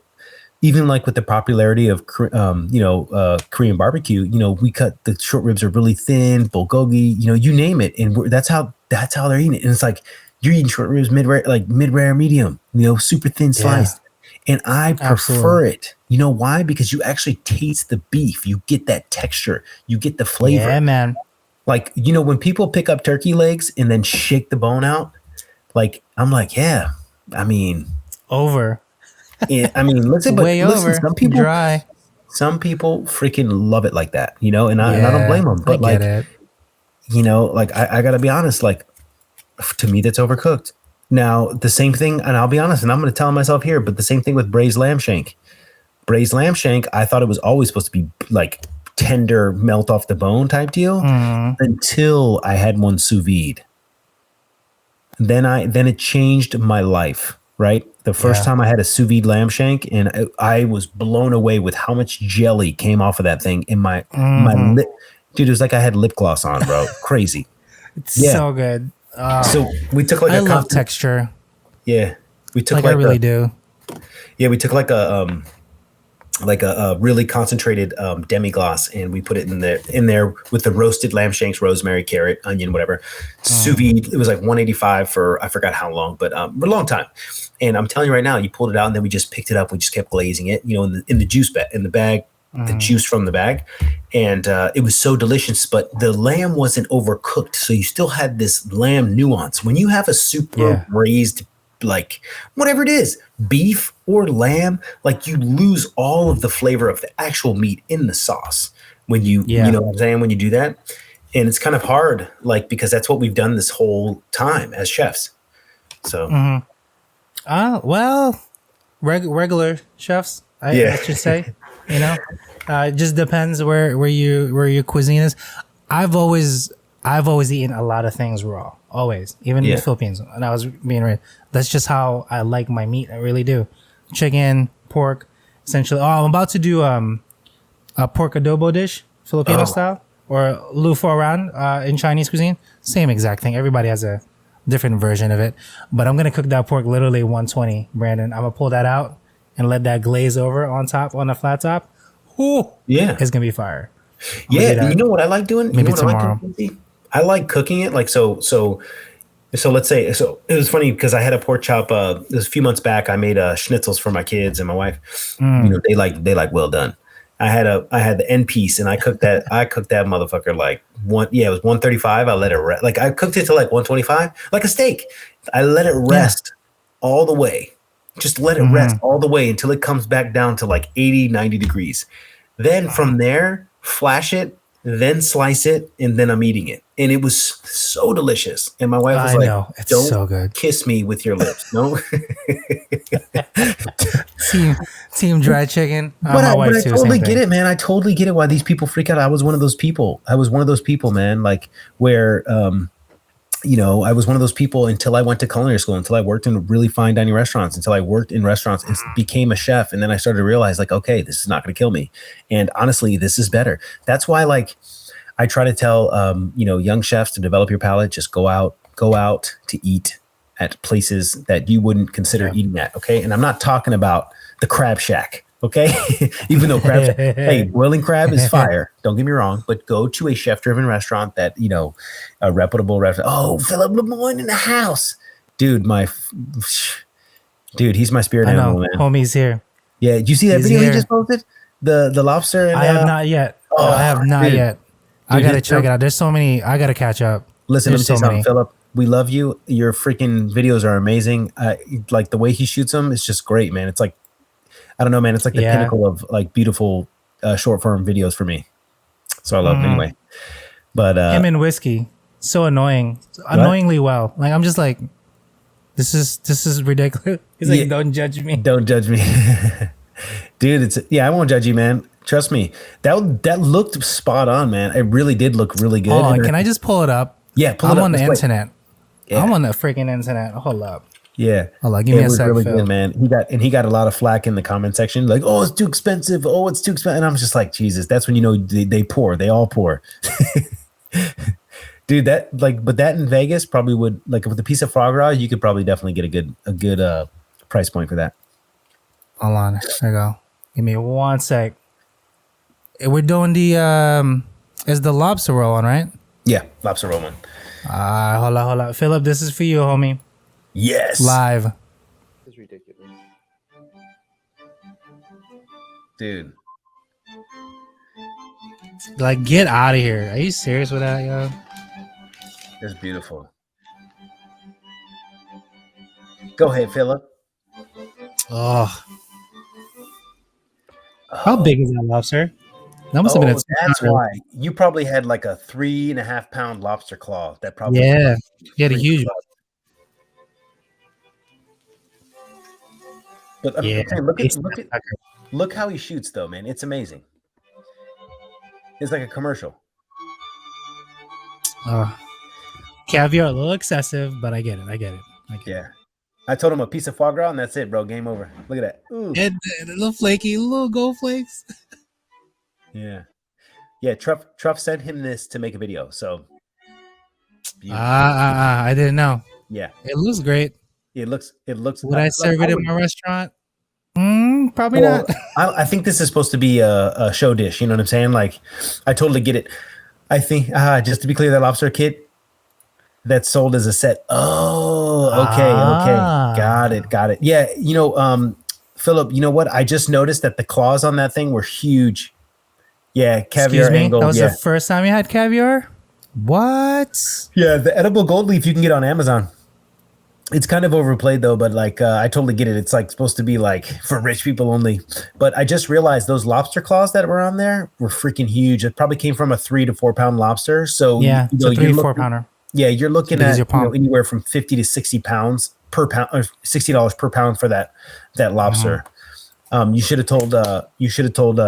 Speaker 2: even like with the popularity of, Korean barbecue, you know, we cut the short ribs are really thin, bulgogi, you know, you name it. And that's how they're eating it. And it's like, you're eating short ribs, mid-rare, medium, you know, super thin sliced. And I prefer it. You know why? Because you actually taste the beef. You get that texture. You get the flavor.
Speaker 3: Yeah, man.
Speaker 2: Like, you know, when people pick up turkey legs and then shake the bone out, like, I'm like, yeah, I mean,
Speaker 3: over.
Speaker 2: Listen,
Speaker 3: Dry.
Speaker 2: some people freaking love it like that, you know, and I don't blame them. But like, you know, like I gotta be honest, like to me, that's overcooked. Now, the same thing, and I'll be honest, and I'm going to tell myself here, but the same thing with braised lamb shank. Braised lamb shank, I thought it was always supposed to be like tender, melt off the bone type deal until I had one sous vide. Then it changed my life. Right, the first time I had a sous vide lamb shank, and I was blown away with how much jelly came off of that thing in my lip. Dude, it was like I had lip gloss on, bro. Crazy.
Speaker 3: It's so good.
Speaker 2: So we took like
Speaker 3: I love texture.
Speaker 2: Yeah, we took
Speaker 3: I really do.
Speaker 2: Yeah, we took like a really concentrated demi-glace, and we put it in there with the roasted lamb shanks, rosemary, carrot, onion, whatever. Sous vide. It was like 185 for I forgot how long, but a long time. And I'm telling you right now, you pulled it out and then we just picked it up. We just kept glazing it, in the juice bag, in the bag, the juice from the bag. And it was so delicious, but the lamb wasn't overcooked. So you still had this lamb nuance. When you have a super raised, like whatever it is, beef or lamb, like you lose all of the flavor of the actual meat in the sauce when you know what I'm saying, when you do that. And it's kind of hard, like, because that's what we've done this whole time as chefs. So,
Speaker 3: well, regular chefs, I should say, it just depends where your cuisine is. I've always eaten a lot of things raw, always, even in the Philippines. And I was being real. That's just how I like my meat. I really do. Chicken, pork, essentially. Oh, I'm about to do a pork adobo dish, Filipino style. Or lu foran in Chinese cuisine. Same exact thing. Everybody has a different version of it. But I'm going to cook that pork literally 120, Brandon. I'm going to pull that out and let that glaze over on top, on the flat top. Ooh, it's going to be fire.
Speaker 2: And you know what I like doing?
Speaker 3: Maybe tomorrow.
Speaker 2: I like cooking it. Like, so let's say, it was funny because I had a pork chop, it was a few months back. I made schnitzels for my kids and my wife. They like well done. I had the end piece and I cooked that motherfucker like it was 135. I let it rest. Like I cooked it to like 125, like a steak. I let it rest all the way. Just let it rest all the way until it comes back down to like 80, 90 degrees. Then from there, flash it, then slice it, and then I'm eating it. And it was so delicious. And my wife was "Don't
Speaker 3: so good.
Speaker 2: Kiss me with your lips." No.
Speaker 3: Team dry chicken.
Speaker 2: But I totally get it, man. I totally get it why these people freak out. I was one of those people. Man. Like where, I was one of those people until I went to culinary school, until I worked in really fine dining restaurants, until I worked in restaurants and became a chef. And then I started to realize like, okay, this is not going to kill me. And honestly, this is better. That's why, like, I try to tell, young chefs to develop your palate. Just go out to eat at places that you wouldn't consider eating at. Okay. And I'm not talking about the Crab Shack. Okay. Even though boiling crab is fire. Don't get me wrong, but go to a chef driven restaurant that, a reputable restaurant. Oh, Philip Lemoyne in the house, dude. He's my spirit animal, man.
Speaker 3: Homie's here.
Speaker 2: Yeah. Did you see that video he just posted? The lobster. And,
Speaker 3: I have not yet. I have not yet. I got to check it out. There's so many. I got to catch up.
Speaker 2: Listen, let me say something, Philip. We love you. Your freaking videos are amazing. Like the way he shoots them is just great, man. It's like, I don't know, man. It's like the pinnacle of like beautiful short form videos for me. So I love it anyway. But
Speaker 3: him and whiskey, so annoying, annoyingly well. Like I'm just like, this is ridiculous. He's like, don't judge me.
Speaker 2: Don't judge me, dude. I won't judge you, man. Trust me. That looked spot on, man. It really did look really good.
Speaker 3: Oh, can I just pull it up?
Speaker 2: Yeah, pull it up.
Speaker 3: I'm on the internet. Yeah. I'm on the freaking internet. Hold up.
Speaker 2: Yeah.
Speaker 3: Hold on, give me a second.
Speaker 2: Really good, man. He got a lot of flack in the comment section. Like, oh, it's too expensive. Oh, it's too expensive. And I'm just like, Jesus, that's when they pour. They all pour. Dude, but that in Vegas probably would, like, with a piece of foie gras, you could probably definitely get a good price point for that.
Speaker 3: Hold on. There you go. Give me one sec. We're doing the is the lobster roll one, right?
Speaker 2: Yeah, lobster roll one.
Speaker 3: Hold on. Philip, this is for you, homie.
Speaker 2: Yes.
Speaker 3: Live.
Speaker 4: It's ridiculous.
Speaker 2: Dude.
Speaker 3: Like, get out of here. Are you serious with that, yo?
Speaker 2: It's beautiful. Go ahead, Philip.
Speaker 3: Oh. How big is that lobster? That must have been
Speaker 2: that's why. You probably had like a 3.5 pound lobster claw. That probably
Speaker 3: you had a huge one.
Speaker 2: But look how he shoots though, man. It's amazing. It's like a commercial.
Speaker 3: Caviar a little excessive, but I get it.
Speaker 2: Yeah. I told him a piece of foie gras and that's it, bro. Game over. Look at that. Ooh.
Speaker 3: And a little flaky, little gold flakes.
Speaker 2: Yeah. Truff sent him this to make a video. So
Speaker 3: I didn't know.
Speaker 2: Yeah.
Speaker 3: It looks great.
Speaker 2: It looks.
Speaker 3: Would I serve it in my restaurant? Probably not.
Speaker 2: I think this is supposed to be a show dish. You know what I'm saying? Like, I totally get it. I think just to be clear, that lobster kit, that's sold as a set. Oh, okay. Got it. Yeah, Philip, you know what? I just noticed that the claws on that thing were huge. Yeah, caviar
Speaker 3: Excuse me?
Speaker 2: and
Speaker 3: That
Speaker 2: gold.
Speaker 3: was
Speaker 2: Yeah.
Speaker 3: the first time you had caviar? What?
Speaker 2: Yeah, the edible gold leaf you can get on Amazon. It's kind of overplayed though, but like I totally get it. It's like supposed to be like for rich people only. But I just realized those lobster claws that were on there were freaking huge. It probably came from a 3 to 4 pound lobster. So
Speaker 3: Yeah, it's a 3
Speaker 2: you're
Speaker 3: 4
Speaker 2: looking,
Speaker 3: pounder.
Speaker 2: yeah, you're looking
Speaker 3: big as
Speaker 2: at
Speaker 3: your palm.
Speaker 2: anywhere from 50 to 60 pounds per pound, or $60 per pound for that lobster. You should have told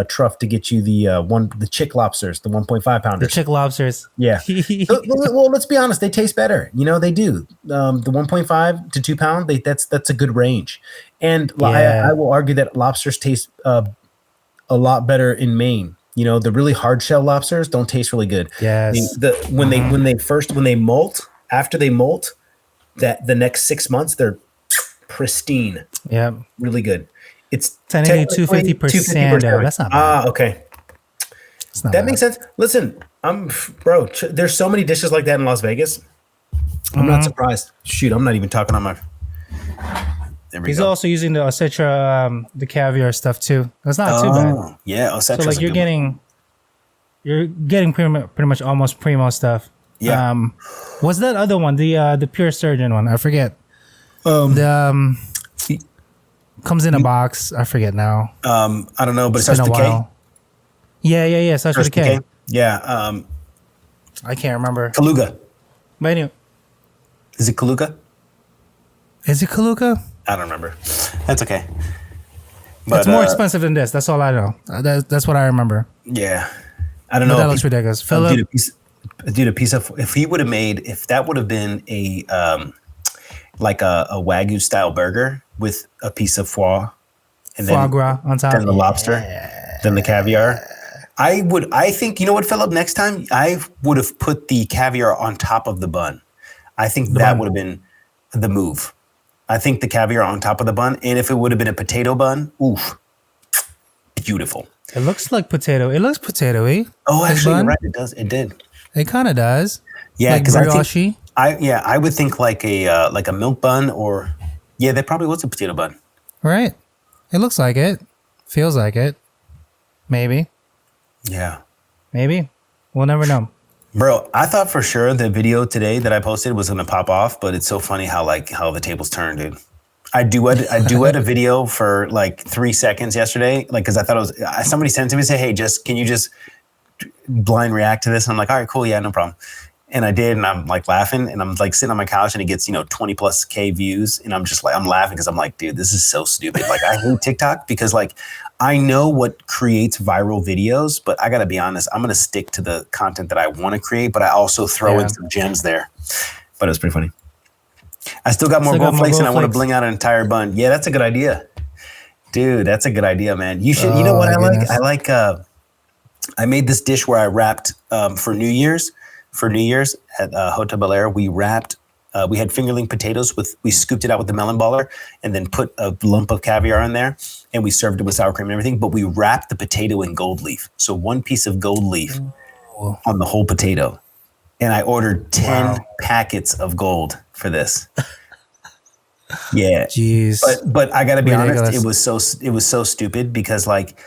Speaker 2: Truff to get you the chick lobsters, the 1.5 pounders.
Speaker 3: The chick lobsters.
Speaker 2: Yeah. Well, let's be honest. They taste better. They do. The 1.5 to 2 pound, that's a good range. And I will argue that lobsters taste a lot better in Maine. The really hard shell lobsters don't taste really good.
Speaker 3: Yes.
Speaker 2: When they molt, after they molt, that the next 6 months they're pristine.
Speaker 3: Yeah.
Speaker 2: Really good. It's
Speaker 3: technically 250%. That's not bad.
Speaker 2: Okay.
Speaker 3: That
Speaker 2: bad. Makes sense. Listen, there's so many dishes like that in Las Vegas. I'm not surprised. Shoot, I'm not even talking on my. There we
Speaker 3: He's
Speaker 2: go.
Speaker 3: also using the Osetra, the caviar stuff too. That's not too bad.
Speaker 2: Yeah, Osetra.
Speaker 3: So like you're getting pretty much almost primo stuff.
Speaker 2: Yeah.
Speaker 3: What's that other one? The pure sturgeon one. I forget. Comes in a box. I forget now.
Speaker 2: I don't know, but it
Speaker 3: It's
Speaker 2: starts
Speaker 3: been
Speaker 2: with
Speaker 3: a
Speaker 2: a K.
Speaker 3: while. Yeah. Starts with a K.
Speaker 2: Yeah.
Speaker 3: I can't remember.
Speaker 2: Kaluga.
Speaker 3: But anyway,
Speaker 2: Is it Kaluga?
Speaker 3: is it Kaluga?
Speaker 2: I don't remember. That's okay.
Speaker 3: But it's more expensive than this. That's all I know. That's what I remember.
Speaker 2: Yeah. I don't
Speaker 3: But
Speaker 2: know.
Speaker 3: that looks ridiculous. Philip,
Speaker 2: Dude, a piece of, if that would have been like a Wagyu style burger with a piece of foie and
Speaker 3: foie gras on top.
Speaker 2: then the lobster, then the caviar. I think, you know what, Philip, next time I would have put the caviar on top of the bun. I think that would have been the move. I think the caviar on top of the bun. And if it would have been a potato bun, oof, beautiful.
Speaker 3: It looks like potato. It looks potato-y.
Speaker 2: Oh, actually,
Speaker 3: bun.
Speaker 2: you're right. It does. It did.
Speaker 3: It kind of does.
Speaker 2: Yeah,
Speaker 3: like
Speaker 2: because
Speaker 3: brioche.
Speaker 2: I would think like a milk bun, or that probably was a potato bun.
Speaker 3: Right. It looks like it. Feels like it. Maybe.
Speaker 2: Yeah.
Speaker 3: Maybe. We'll never know.
Speaker 2: Bro, I thought for sure the video today that I posted was gonna pop off, but it's so funny how the tables turn, dude. I duet a video for like 3 seconds yesterday, like because I thought it was somebody sent to me and say, hey, can you just blind react to this? And I'm like, all right, cool, yeah, no problem. And I did, and I'm like laughing, and I'm like sitting on my couch, and it gets 20 plus K views, and I'm just like, I'm laughing because I'm like, dude, this is so stupid. Like I hate TikTok because like I know what creates viral videos, but I gotta be honest, I'm gonna stick to the content that I want to create, but I also throw in some gems there. But it was pretty funny. I still got more gold flakes, and I want to bling out an entire bun. Yeah, that's a good idea, dude. That's a good idea, man. You should. You know what I like? I like. I made this dish where I wrapped for New Year's. For New Year's at Hotel Bel Air, we wrapped. We had fingerling potatoes we scooped it out with the melon baller, and then put a lump of caviar in there, and we served it with sour cream and everything. But we wrapped the potato in gold leaf, so one piece of gold leaf on the whole potato. And I ordered 10 packets of gold for this. Yeah.
Speaker 3: Jeez.
Speaker 2: But I gotta be honest, it was so stupid because like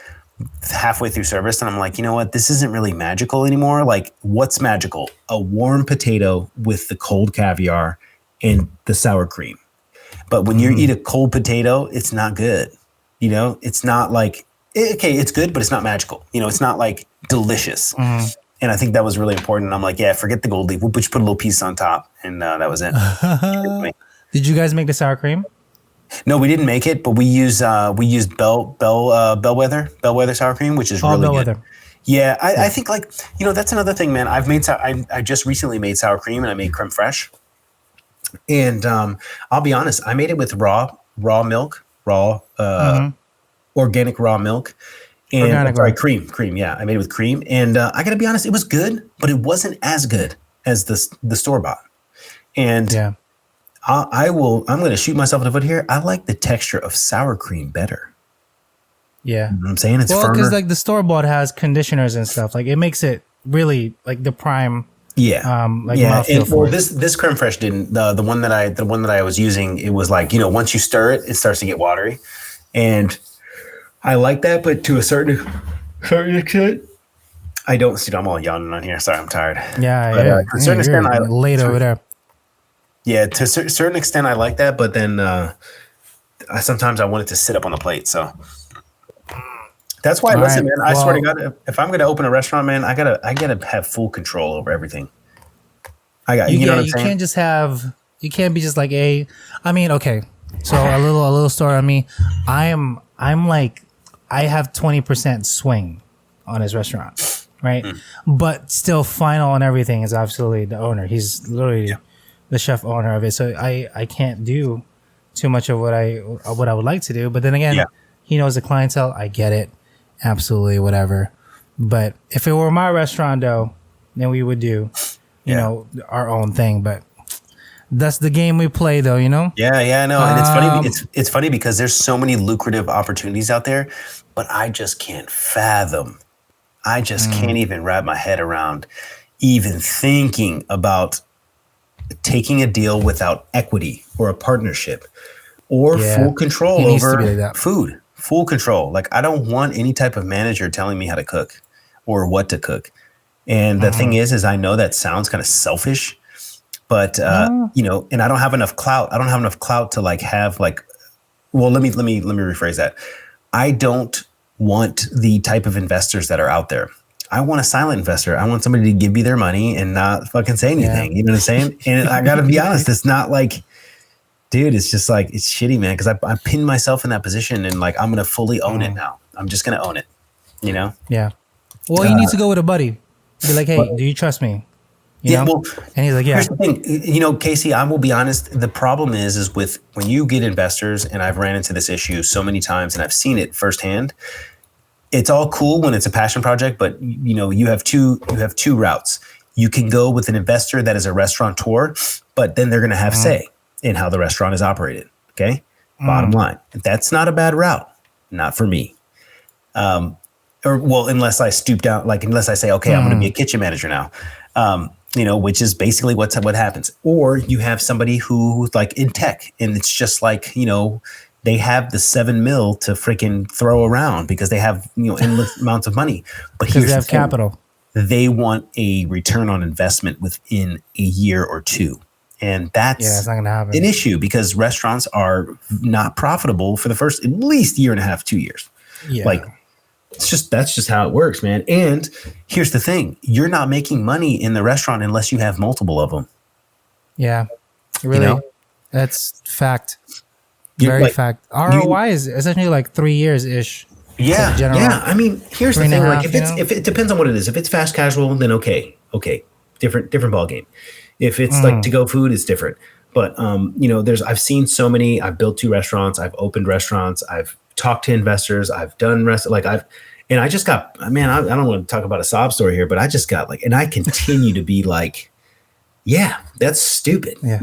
Speaker 2: halfway through service, and I'm like, you know what? This isn't really magical anymore. Like, what's magical? A warm potato with the cold caviar and the sour cream. But when you eat a cold potato, it's not good. It's not like, okay, it's good, but it's not magical. It's not like delicious. And I think that was really important. I'm like, yeah, forget the gold leaf. We'll put a little piece on top, and that was it.
Speaker 3: Did you guys make the sour cream?
Speaker 2: No, we didn't make it, but we used Bellwether sour cream, which is really
Speaker 3: Bellwether.
Speaker 2: good. Yeah, I think that's another thing, man. I just recently made sour cream, and I made creme fraiche. And I'll be honest, I made it with raw milk, organic raw milk. And cream. Yeah, I made it with cream, and I got to be honest, it was good, but it wasn't as good as the store bought. And
Speaker 3: yeah,
Speaker 2: I'm going to shoot myself in the foot here. I like the texture of sour cream better.
Speaker 3: Yeah,
Speaker 2: you know what I'm saying, it's
Speaker 3: well,
Speaker 2: firmer.
Speaker 3: because like the store bought has conditioners and stuff. Like it makes it really like the prime
Speaker 2: Yeah.
Speaker 3: like
Speaker 2: Yeah.
Speaker 3: mouthfeel for
Speaker 2: Well,
Speaker 3: it.
Speaker 2: this creme fraiche didn't. The one that I was using, it was like, once you stir it, it starts to get watery, and I like that, but to a certain extent, I don't see. I'm all yawning on here. Sorry, I'm tired.
Speaker 3: Yeah,
Speaker 2: But
Speaker 3: yeah,
Speaker 2: to a certain extent,
Speaker 3: you're late over there.
Speaker 2: yeah, to a certain extent, I like that, but then sometimes I want it to sit up on the plate. So that's why.
Speaker 3: All
Speaker 2: Listen,
Speaker 3: right.
Speaker 2: man, I swear to
Speaker 3: Well,
Speaker 2: God, if I'm going to open a restaurant, man, I gotta have full control over everything. You know what I'm
Speaker 3: you
Speaker 2: saying?
Speaker 3: can't just have, you can't be just like I mean, okay. So a little story on me. I'm like, I have 20% swing on his restaurant, right? But still final on everything is absolutely the owner. He's literally the chef owner of it. So I can't do too much of what I would like to do. But then again,
Speaker 2: Yeah.
Speaker 3: he knows the clientele. I get it. Absolutely, whatever. But if it were my restaurant though, then we would do, our own thing. But that's the game we play though,
Speaker 2: Yeah, I know. And it's funny. It's funny because there's so many lucrative opportunities out there, but I just can't fathom. I just can't even wrap my head around even thinking about taking a deal without equity or a partnership or
Speaker 3: Yeah.
Speaker 2: full control
Speaker 3: He needs to be like
Speaker 2: over
Speaker 3: that.
Speaker 2: food. Full control. Like I don't want any type of manager telling me how to cook or what to cook. And the thing is I know that sounds kind of selfish, but and I don't have enough clout. I don't have enough clout to well, let me rephrase that. I don't want the type of investors that are out there. I want a silent investor. I want somebody to give me their money and not fucking say anything.
Speaker 3: Yeah.
Speaker 2: You know what I'm saying? And I got to be honest, it's not like, dude, it's just like, it's shitty, man. Cause I pinned myself in that position and like, I'm going to fully own it now. I'm just going to own it,
Speaker 3: Yeah. Well, you need to go with a buddy. Be like, hey,
Speaker 2: But-
Speaker 3: do you trust me?
Speaker 2: Well,
Speaker 3: And he's like, yeah.
Speaker 2: here's the thing, Casey, I will be honest. The problem is with when you get investors, and I've ran into this issue so many times and I've seen it firsthand. It's all cool when it's a passion project, but you have two routes. You can go with an investor that is a restaurateur, but then they're going to have say in how the restaurant is operated. Okay. Bottom line, that's not a bad route. Not for me. Unless I stoop down, unless I say, okay, I'm going to be a kitchen manager now. Which is basically what happens. Or you have somebody who's like in tech and it's just like, they have the $7 million to freaking throw around because they have, endless amounts of money. But
Speaker 3: Because
Speaker 2: here's
Speaker 3: they
Speaker 2: the
Speaker 3: have
Speaker 2: thing.
Speaker 3: capital.
Speaker 2: They want a return on investment within a year or two. And that's
Speaker 3: Yeah, it's not going to happen.
Speaker 2: an issue because restaurants are not profitable for the first at least year and a half, 2 years.
Speaker 3: Yeah.
Speaker 2: That's just how it works, man. And here's the thing. You're not making money in the restaurant unless you have multiple of them.
Speaker 3: Yeah. Really. That's fact. Very fact. ROI is essentially like 3 years ish.
Speaker 2: Yeah. Yeah. I mean, here's the thing. Like if it depends on what it is. If it's fast casual, then okay. Different ball game. If it's like to go food, it's different. But I've seen so many, I've built 2 restaurants, I've opened restaurants, I've talked to investors, I've done I just got, man, I don't want to talk about a sob story here, but I just got and I continue to be like, yeah, that's stupid.
Speaker 3: Yeah.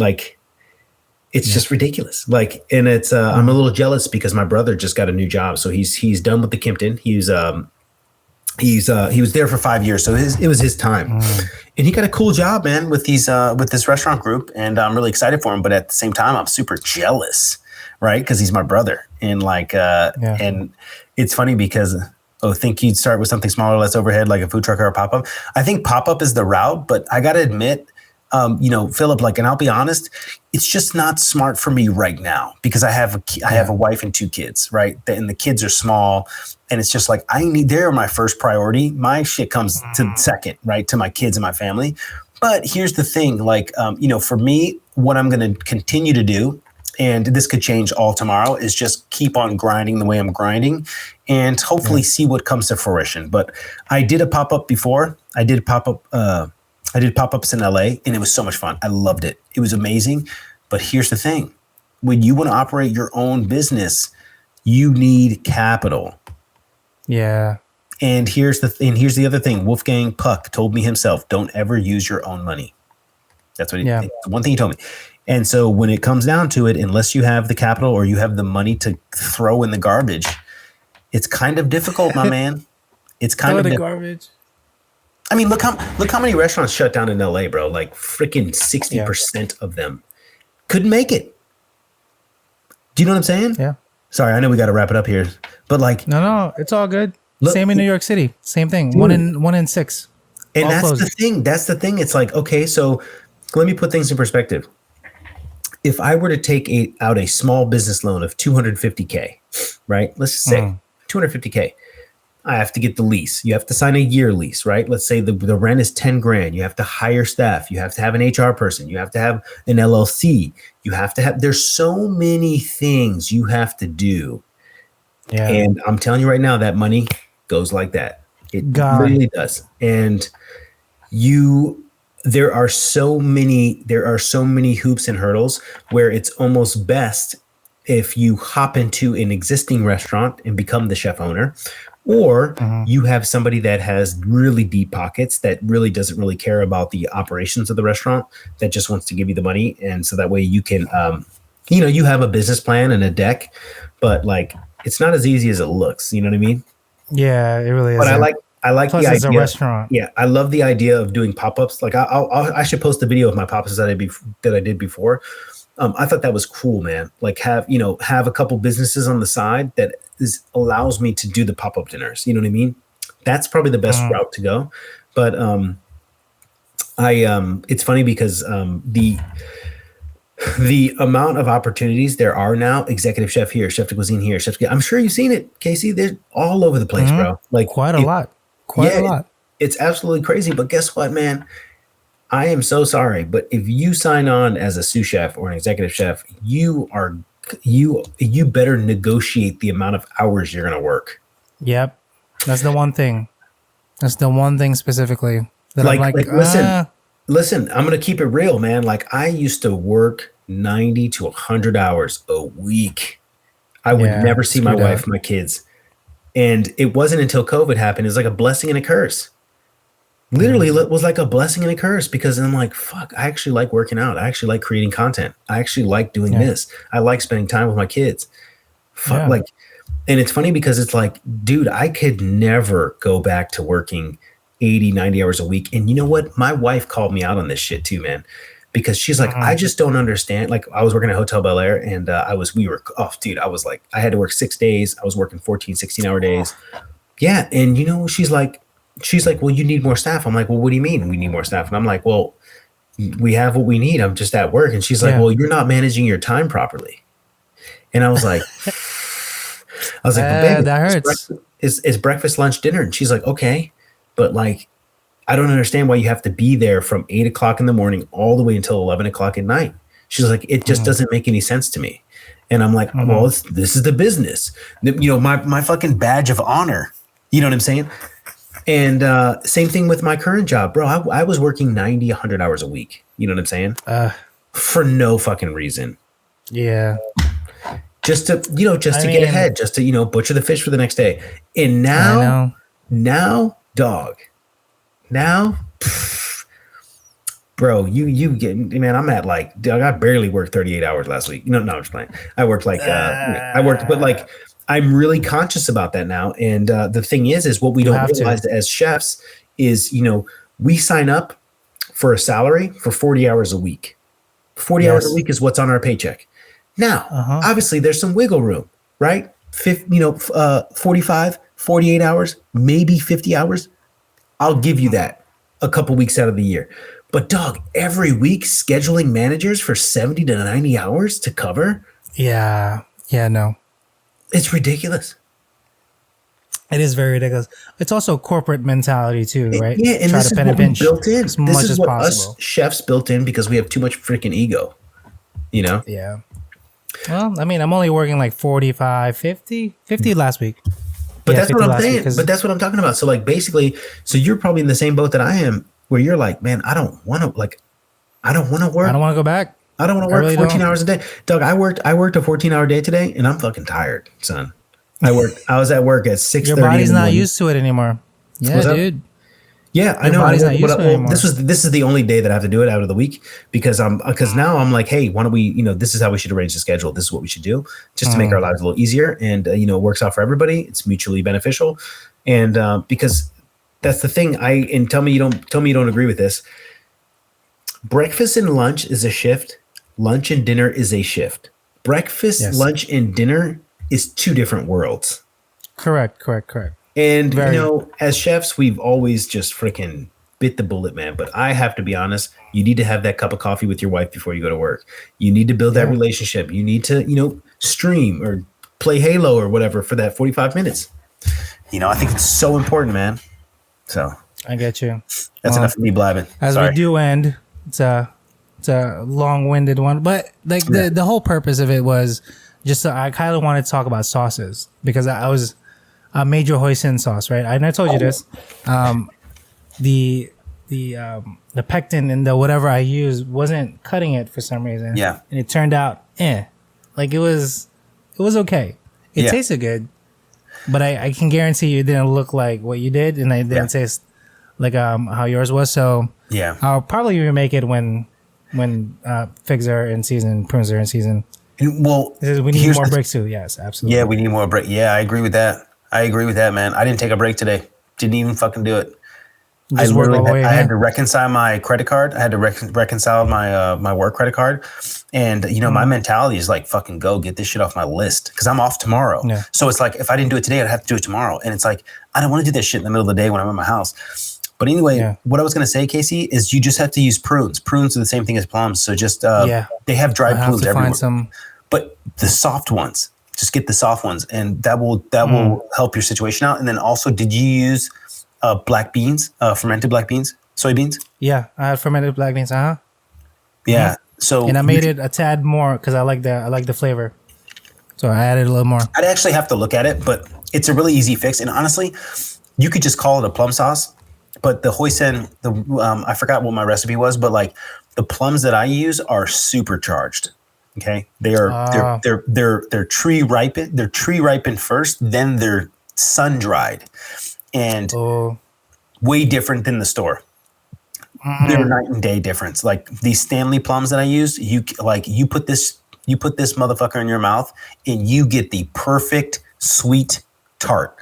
Speaker 2: It's just ridiculous. And it's, I'm a little jealous because my brother just got a new job. So he's done with the Kimpton. He was there for 5 years. So it was his time and he got a cool job, man, with this restaurant group. And I'm really excited for him. But at the same time, I'm super jealous, right? Cause he's my brother. And and it's funny because, think you'd start with something smaller, less overhead, like a food truck or a pop-up. I think pop-up is the route, but I got to admit, Philip, and I'll be honest, it's just not smart for me right now because I have a wife and 2 kids, right? And the kids are small and it's just they're my first priority. My shit comes to second, right? To my kids and my family. But here's the thing, for me, what I'm going to continue to do, and this could change all tomorrow, is just keep on grinding the way I'm grinding and hopefully see what comes to fruition. But I did a pop-up before. I did pop-ups in LA and it was so much fun. I loved it. It was amazing. But here's the thing. When you want to operate your own business, you need capital.
Speaker 3: Yeah.
Speaker 2: And here's the other thing. Wolfgang Puck told me himself, don't ever use your own money. That's what one thing he told me. And so when it comes down to it, unless you have the capital or you have the money to throw in the garbage, it's kind of difficult, my man. It's kind
Speaker 3: Throw
Speaker 2: of
Speaker 3: the garbage.
Speaker 2: I mean, look how many restaurants shut down in LA, bro. Like freaking 60% of them couldn't make it. Do you know what I'm saying?
Speaker 3: Yeah.
Speaker 2: Sorry, I know we got to wrap it up here, but like,
Speaker 3: No, it's all good.
Speaker 2: Look,
Speaker 3: Same in New York City. Same thing.
Speaker 2: Dude.
Speaker 3: One in six.
Speaker 2: And
Speaker 3: all
Speaker 2: that's
Speaker 3: closed.
Speaker 2: the thing. That's the thing. It's like, okay, so let me put things in perspective. If I were to take out a small business loan of 250K, right? Let's just say 250K. I have to get the lease. You have to sign a year lease, right? Let's say the rent is 10 grand. You have to hire staff. You have to have an HR person. You have to have an LLC. You have to have, there's so many things you have to do.
Speaker 3: Yeah.
Speaker 2: And I'm telling you right now, that money goes like that. It really does. And there are so many hoops and hurdles where it's almost best if you hop into an existing restaurant and become the chef owner, or you have somebody that has really deep pockets that really doesn't really care about the operations of the restaurant, that just wants to give you the money. And so that way you can, you have a business plan and a deck, but like, it's not as easy as it looks. You know what I mean?
Speaker 3: Yeah, it really is.
Speaker 2: But I like
Speaker 3: Plus
Speaker 2: the
Speaker 3: it's
Speaker 2: idea.
Speaker 3: A restaurant.
Speaker 2: Yeah, I love the idea of doing pop-ups. Like I should post a video of my pop-ups that I did before. I thought that was cool, man. Like have a couple businesses on the side that allows me to do the pop-up dinners. You know what I mean? That's probably the best route to go. But it's funny because the amount of opportunities there are now, executive chef here, chef de cuisine here, I'm sure you've seen it, Casey. They're all over the place, bro. Like
Speaker 3: quite a lot.
Speaker 2: It's absolutely crazy. But guess what, man? I am so sorry, but if you sign on as a sous chef or an executive chef, you better negotiate the amount of hours you're going to work. Yep.
Speaker 3: That's the one thing. That's the one thing specifically that
Speaker 2: listen, I'm going to keep it real, man. Like I used to work 90 to 100 hours a week. I would never see my wife, my kids. And it wasn't until COVID happened. It was like a blessing and a curse. Literally, it was like a blessing and a curse, because I'm like, fuck, I actually like working out. I actually like creating content. I actually like doing this. I like spending time with my kids. Fuck, like, and it's funny because it's like, dude, I could never go back to working 80, 90 hours a week. And you know what? My wife called me out on this shit too, man, because she's like, I just don't understand. Like I was working at Hotel Bel Air and I was like, I had to work 6 days. I was working 14, 16-hour days. Yeah. And she's like, well, you need more staff. I'm like, well, what do you mean we need more staff? And I'm like, well, we have what we need. I'm just at work. And she's like, well, you're not managing your time properly. And I was like, but baby,
Speaker 3: that hurts.
Speaker 2: It's breakfast, lunch, dinner. And she's like, okay, but like, I don't understand why you have to be there from 8 o'clock in the morning all the way until 11 o'clock at night. She's like, it just doesn't make any sense to me. And I'm like, well, this is the business, my fucking badge of honor. You know what I'm saying? And same thing with my current job, bro. I was working 90, 100 hours a week. You know what I'm saying? For no fucking reason.
Speaker 3: Yeah.
Speaker 2: Just to get ahead, just to, butcher the fish for the next day. And now, dog, bro, you get, man, I'm at like, dog, I barely worked 38 hours last week. No, I'm just playing. I worked like, but like, I'm really conscious about that now. And the thing is what we don't realize as chefs is, we sign up for a salary for 40 hours a week. 40 hours a week is what's on our paycheck. Now, obviously there's some wiggle room, right? 45, 48 hours, maybe 50 hours. I'll give you that a couple weeks out of the year. But dog, every week scheduling managers for 70 to 90 hours to cover.
Speaker 3: Yeah. Yeah, no.
Speaker 2: It's ridiculous.
Speaker 3: It is very ridiculous. It's also corporate mentality too, right?
Speaker 2: Yeah, and this is what we built in.
Speaker 3: As much as possible.
Speaker 2: Us chefs built in because we have too much freaking ego,
Speaker 3: Yeah. Well, I mean, I'm only working like 45, 50 last week.
Speaker 2: But that's what I'm saying. But that's what I'm talking about. So like basically, so you're probably in the same boat that I am, where you're like, man, I don't want to work.
Speaker 3: I don't want to go back.
Speaker 2: I don't want to work 14 hours a day. Doug, I worked a 14-hour day today and I'm fucking tired, son. I was at work at 6:30.
Speaker 3: Your body's not used to it anymore. Yeah, dude.
Speaker 2: Yeah, I know. This is the only day that I have to do it out of the week because now I'm like, hey, why don't we, this is how we should arrange the schedule. This is what we should do just to make our lives a little easier. And, it works out for everybody. It's mutually beneficial. And because That's the thing. And tell me you don't agree with this. Breakfast and lunch is a shift. Lunch and dinner is a shift. Breakfast,
Speaker 3: Yes.
Speaker 2: lunch, and dinner is two different worlds.
Speaker 3: Correct.
Speaker 2: And
Speaker 3: Very.
Speaker 2: you know, as chefs, we've always just freaking bit the bullet, man. But I have to be honest, you need to have that cup of coffee with your wife before you go to work. You need to build that relationship. You need to, you know, stream or play Halo or whatever for that 45 minutes. You know, I think it's so important, man. So
Speaker 3: I get you.
Speaker 2: that's enough of me blabbing.
Speaker 3: As
Speaker 2: Sorry.
Speaker 3: we do end, it's a long-winded one, but like the whole purpose of it was just I kind of wanted to talk about sauces because I made your hoisin sauce, right? And I told you this. The pectin and the whatever I used wasn't cutting it for some reason.
Speaker 2: Yeah.
Speaker 3: And it turned out like it was okay. It tasted good, but I can guarantee you it didn't look like what you did, and it didn't taste like how yours was. So
Speaker 2: Yeah.
Speaker 3: I'll probably remake it when figs are in season, prunes are in season.
Speaker 2: And, well,
Speaker 3: We need more breaks too. Yes, absolutely.
Speaker 2: Yeah, we need more break. Yeah, I agree with that. Man. I didn't take a break today. Didn't even fucking do it.
Speaker 3: Just work all the way.
Speaker 2: I had to reconcile my credit card. I had to reconcile my my work credit card, and you know my mentality is like fucking go get this shit off my list because I'm off tomorrow.
Speaker 3: Yeah.
Speaker 2: So it's like if I didn't do it today, I'd have to do it tomorrow, and it's like I don't want to do this shit in the middle of the day when I'm at my house. But anyway, what I was gonna say, Casey, is you just have to use prunes. Prunes are the same thing as plums, so just they have dried prunes everywhere. But the soft ones, just get the soft ones, and that will help your situation out. And then also, did you use black beans, fermented black beans, soybeans?
Speaker 3: Yeah, I had fermented black beans.
Speaker 2: Yeah. So
Speaker 3: and I made it a tad more because I like the flavor. So I added a little more.
Speaker 2: I'd actually have to look at it, but it's a really easy fix. And honestly, you could just call it a plum sauce. But the hoisin, I forgot what my recipe was, but like the plums that I use are supercharged. Okay, they're tree ripened. They're tree ripened first, then they're sun dried, and way different than the store. They're night and day difference. Like these Stanley plums that I used, you put this motherfucker in your mouth, and you get the perfect sweet tart.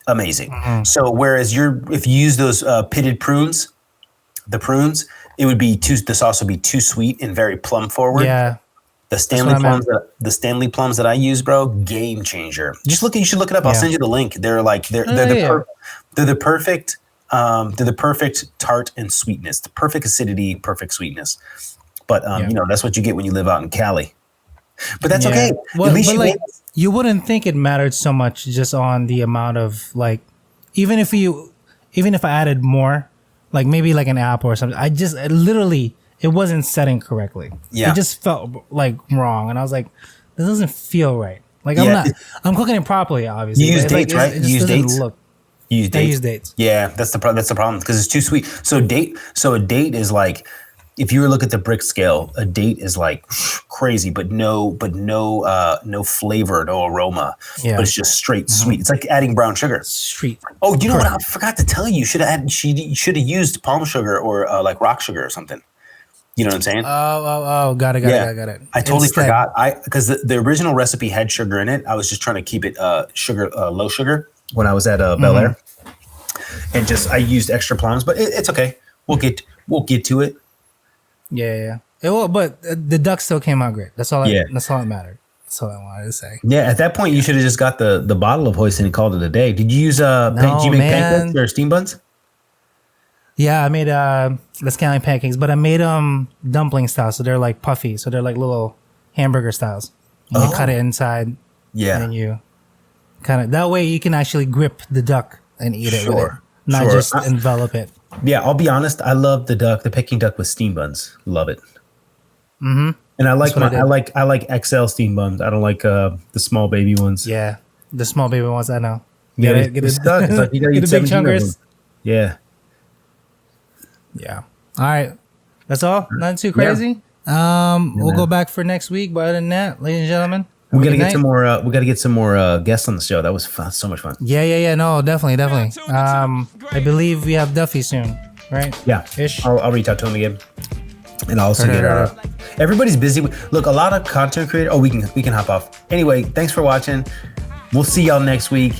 Speaker 2: Amazing. So whereas if you use those pitted prunes, it would be the sauce would be too sweet and very plum forward.
Speaker 3: Yeah.
Speaker 2: The Stanley plums that I use, bro, game changer. You should look it up. I'll send you the link. They're the perfect tart and sweetness, the perfect acidity, perfect sweetness. But you know, that's what you get when you live out in Cali. But that's okay.
Speaker 3: Well,
Speaker 2: at least
Speaker 3: you wouldn't think it mattered so much just on the amount of like, even if I added more, like maybe like an apple or something, it wasn't setting correctly. Yeah. It just felt like wrong. And I was like, this doesn't feel right. Like I'm cooking it properly, obviously.
Speaker 2: You use dates, right? You use dates?
Speaker 3: I use dates.
Speaker 2: Yeah, that's the problem because it's too sweet. So a date is like, if you were to look at the brick scale, a date is like crazy, but no flavor, no aroma. Yeah. But it's just straight sweet. It's like adding brown sugar.
Speaker 3: Sweet.
Speaker 2: Oh, you know what? I forgot to tell you. You should have used palm sugar or like rock sugar or something. You know what I'm saying?
Speaker 3: Oh, got it.
Speaker 2: I totally forgot. Because the original recipe had sugar in it. I was just trying to keep it low sugar when I was at Bel Air, and I used extra plums. But it's okay. We'll get to it.
Speaker 3: Yeah. But the duck still came out great. That's all. That's all that mattered. That's all I wanted to say.
Speaker 2: Yeah. At that point, you should have just got the bottle of hoisin and called it a day. Did you use did you make pancakes or steam buns?
Speaker 3: Yeah, I made the scallion pancakes, but I made dumpling style, so they're like puffy, so they're like little hamburger styles. You cut it inside, and then you kind of that way you can actually grip the duck and eat it with it, not just envelop it.
Speaker 2: Yeah, I'll be honest. I love the Peking duck with steam buns. Love it. Mm-hmm. And I like XL steam buns. I don't like the small baby ones.
Speaker 3: Yeah, the small baby ones. I know.
Speaker 2: Get it. It's like you gotta eat 17 of them. Yeah.
Speaker 3: Yeah. All right. That's all. Nothing too crazy. We'll go back for next week. But other than that, ladies and gentlemen,
Speaker 2: we gotta get some more. We gotta get some more guests on the show. That was fun. So much fun.
Speaker 3: Yeah. No, definitely. I believe we have Duffy soon, right?
Speaker 2: Yeah.
Speaker 3: Ish.
Speaker 2: I'll reach out to him again, and I'll also get everybody's busy. Look, a lot of content creator. Oh, we can hop off. Anyway, thanks for watching. We'll see y'all next week.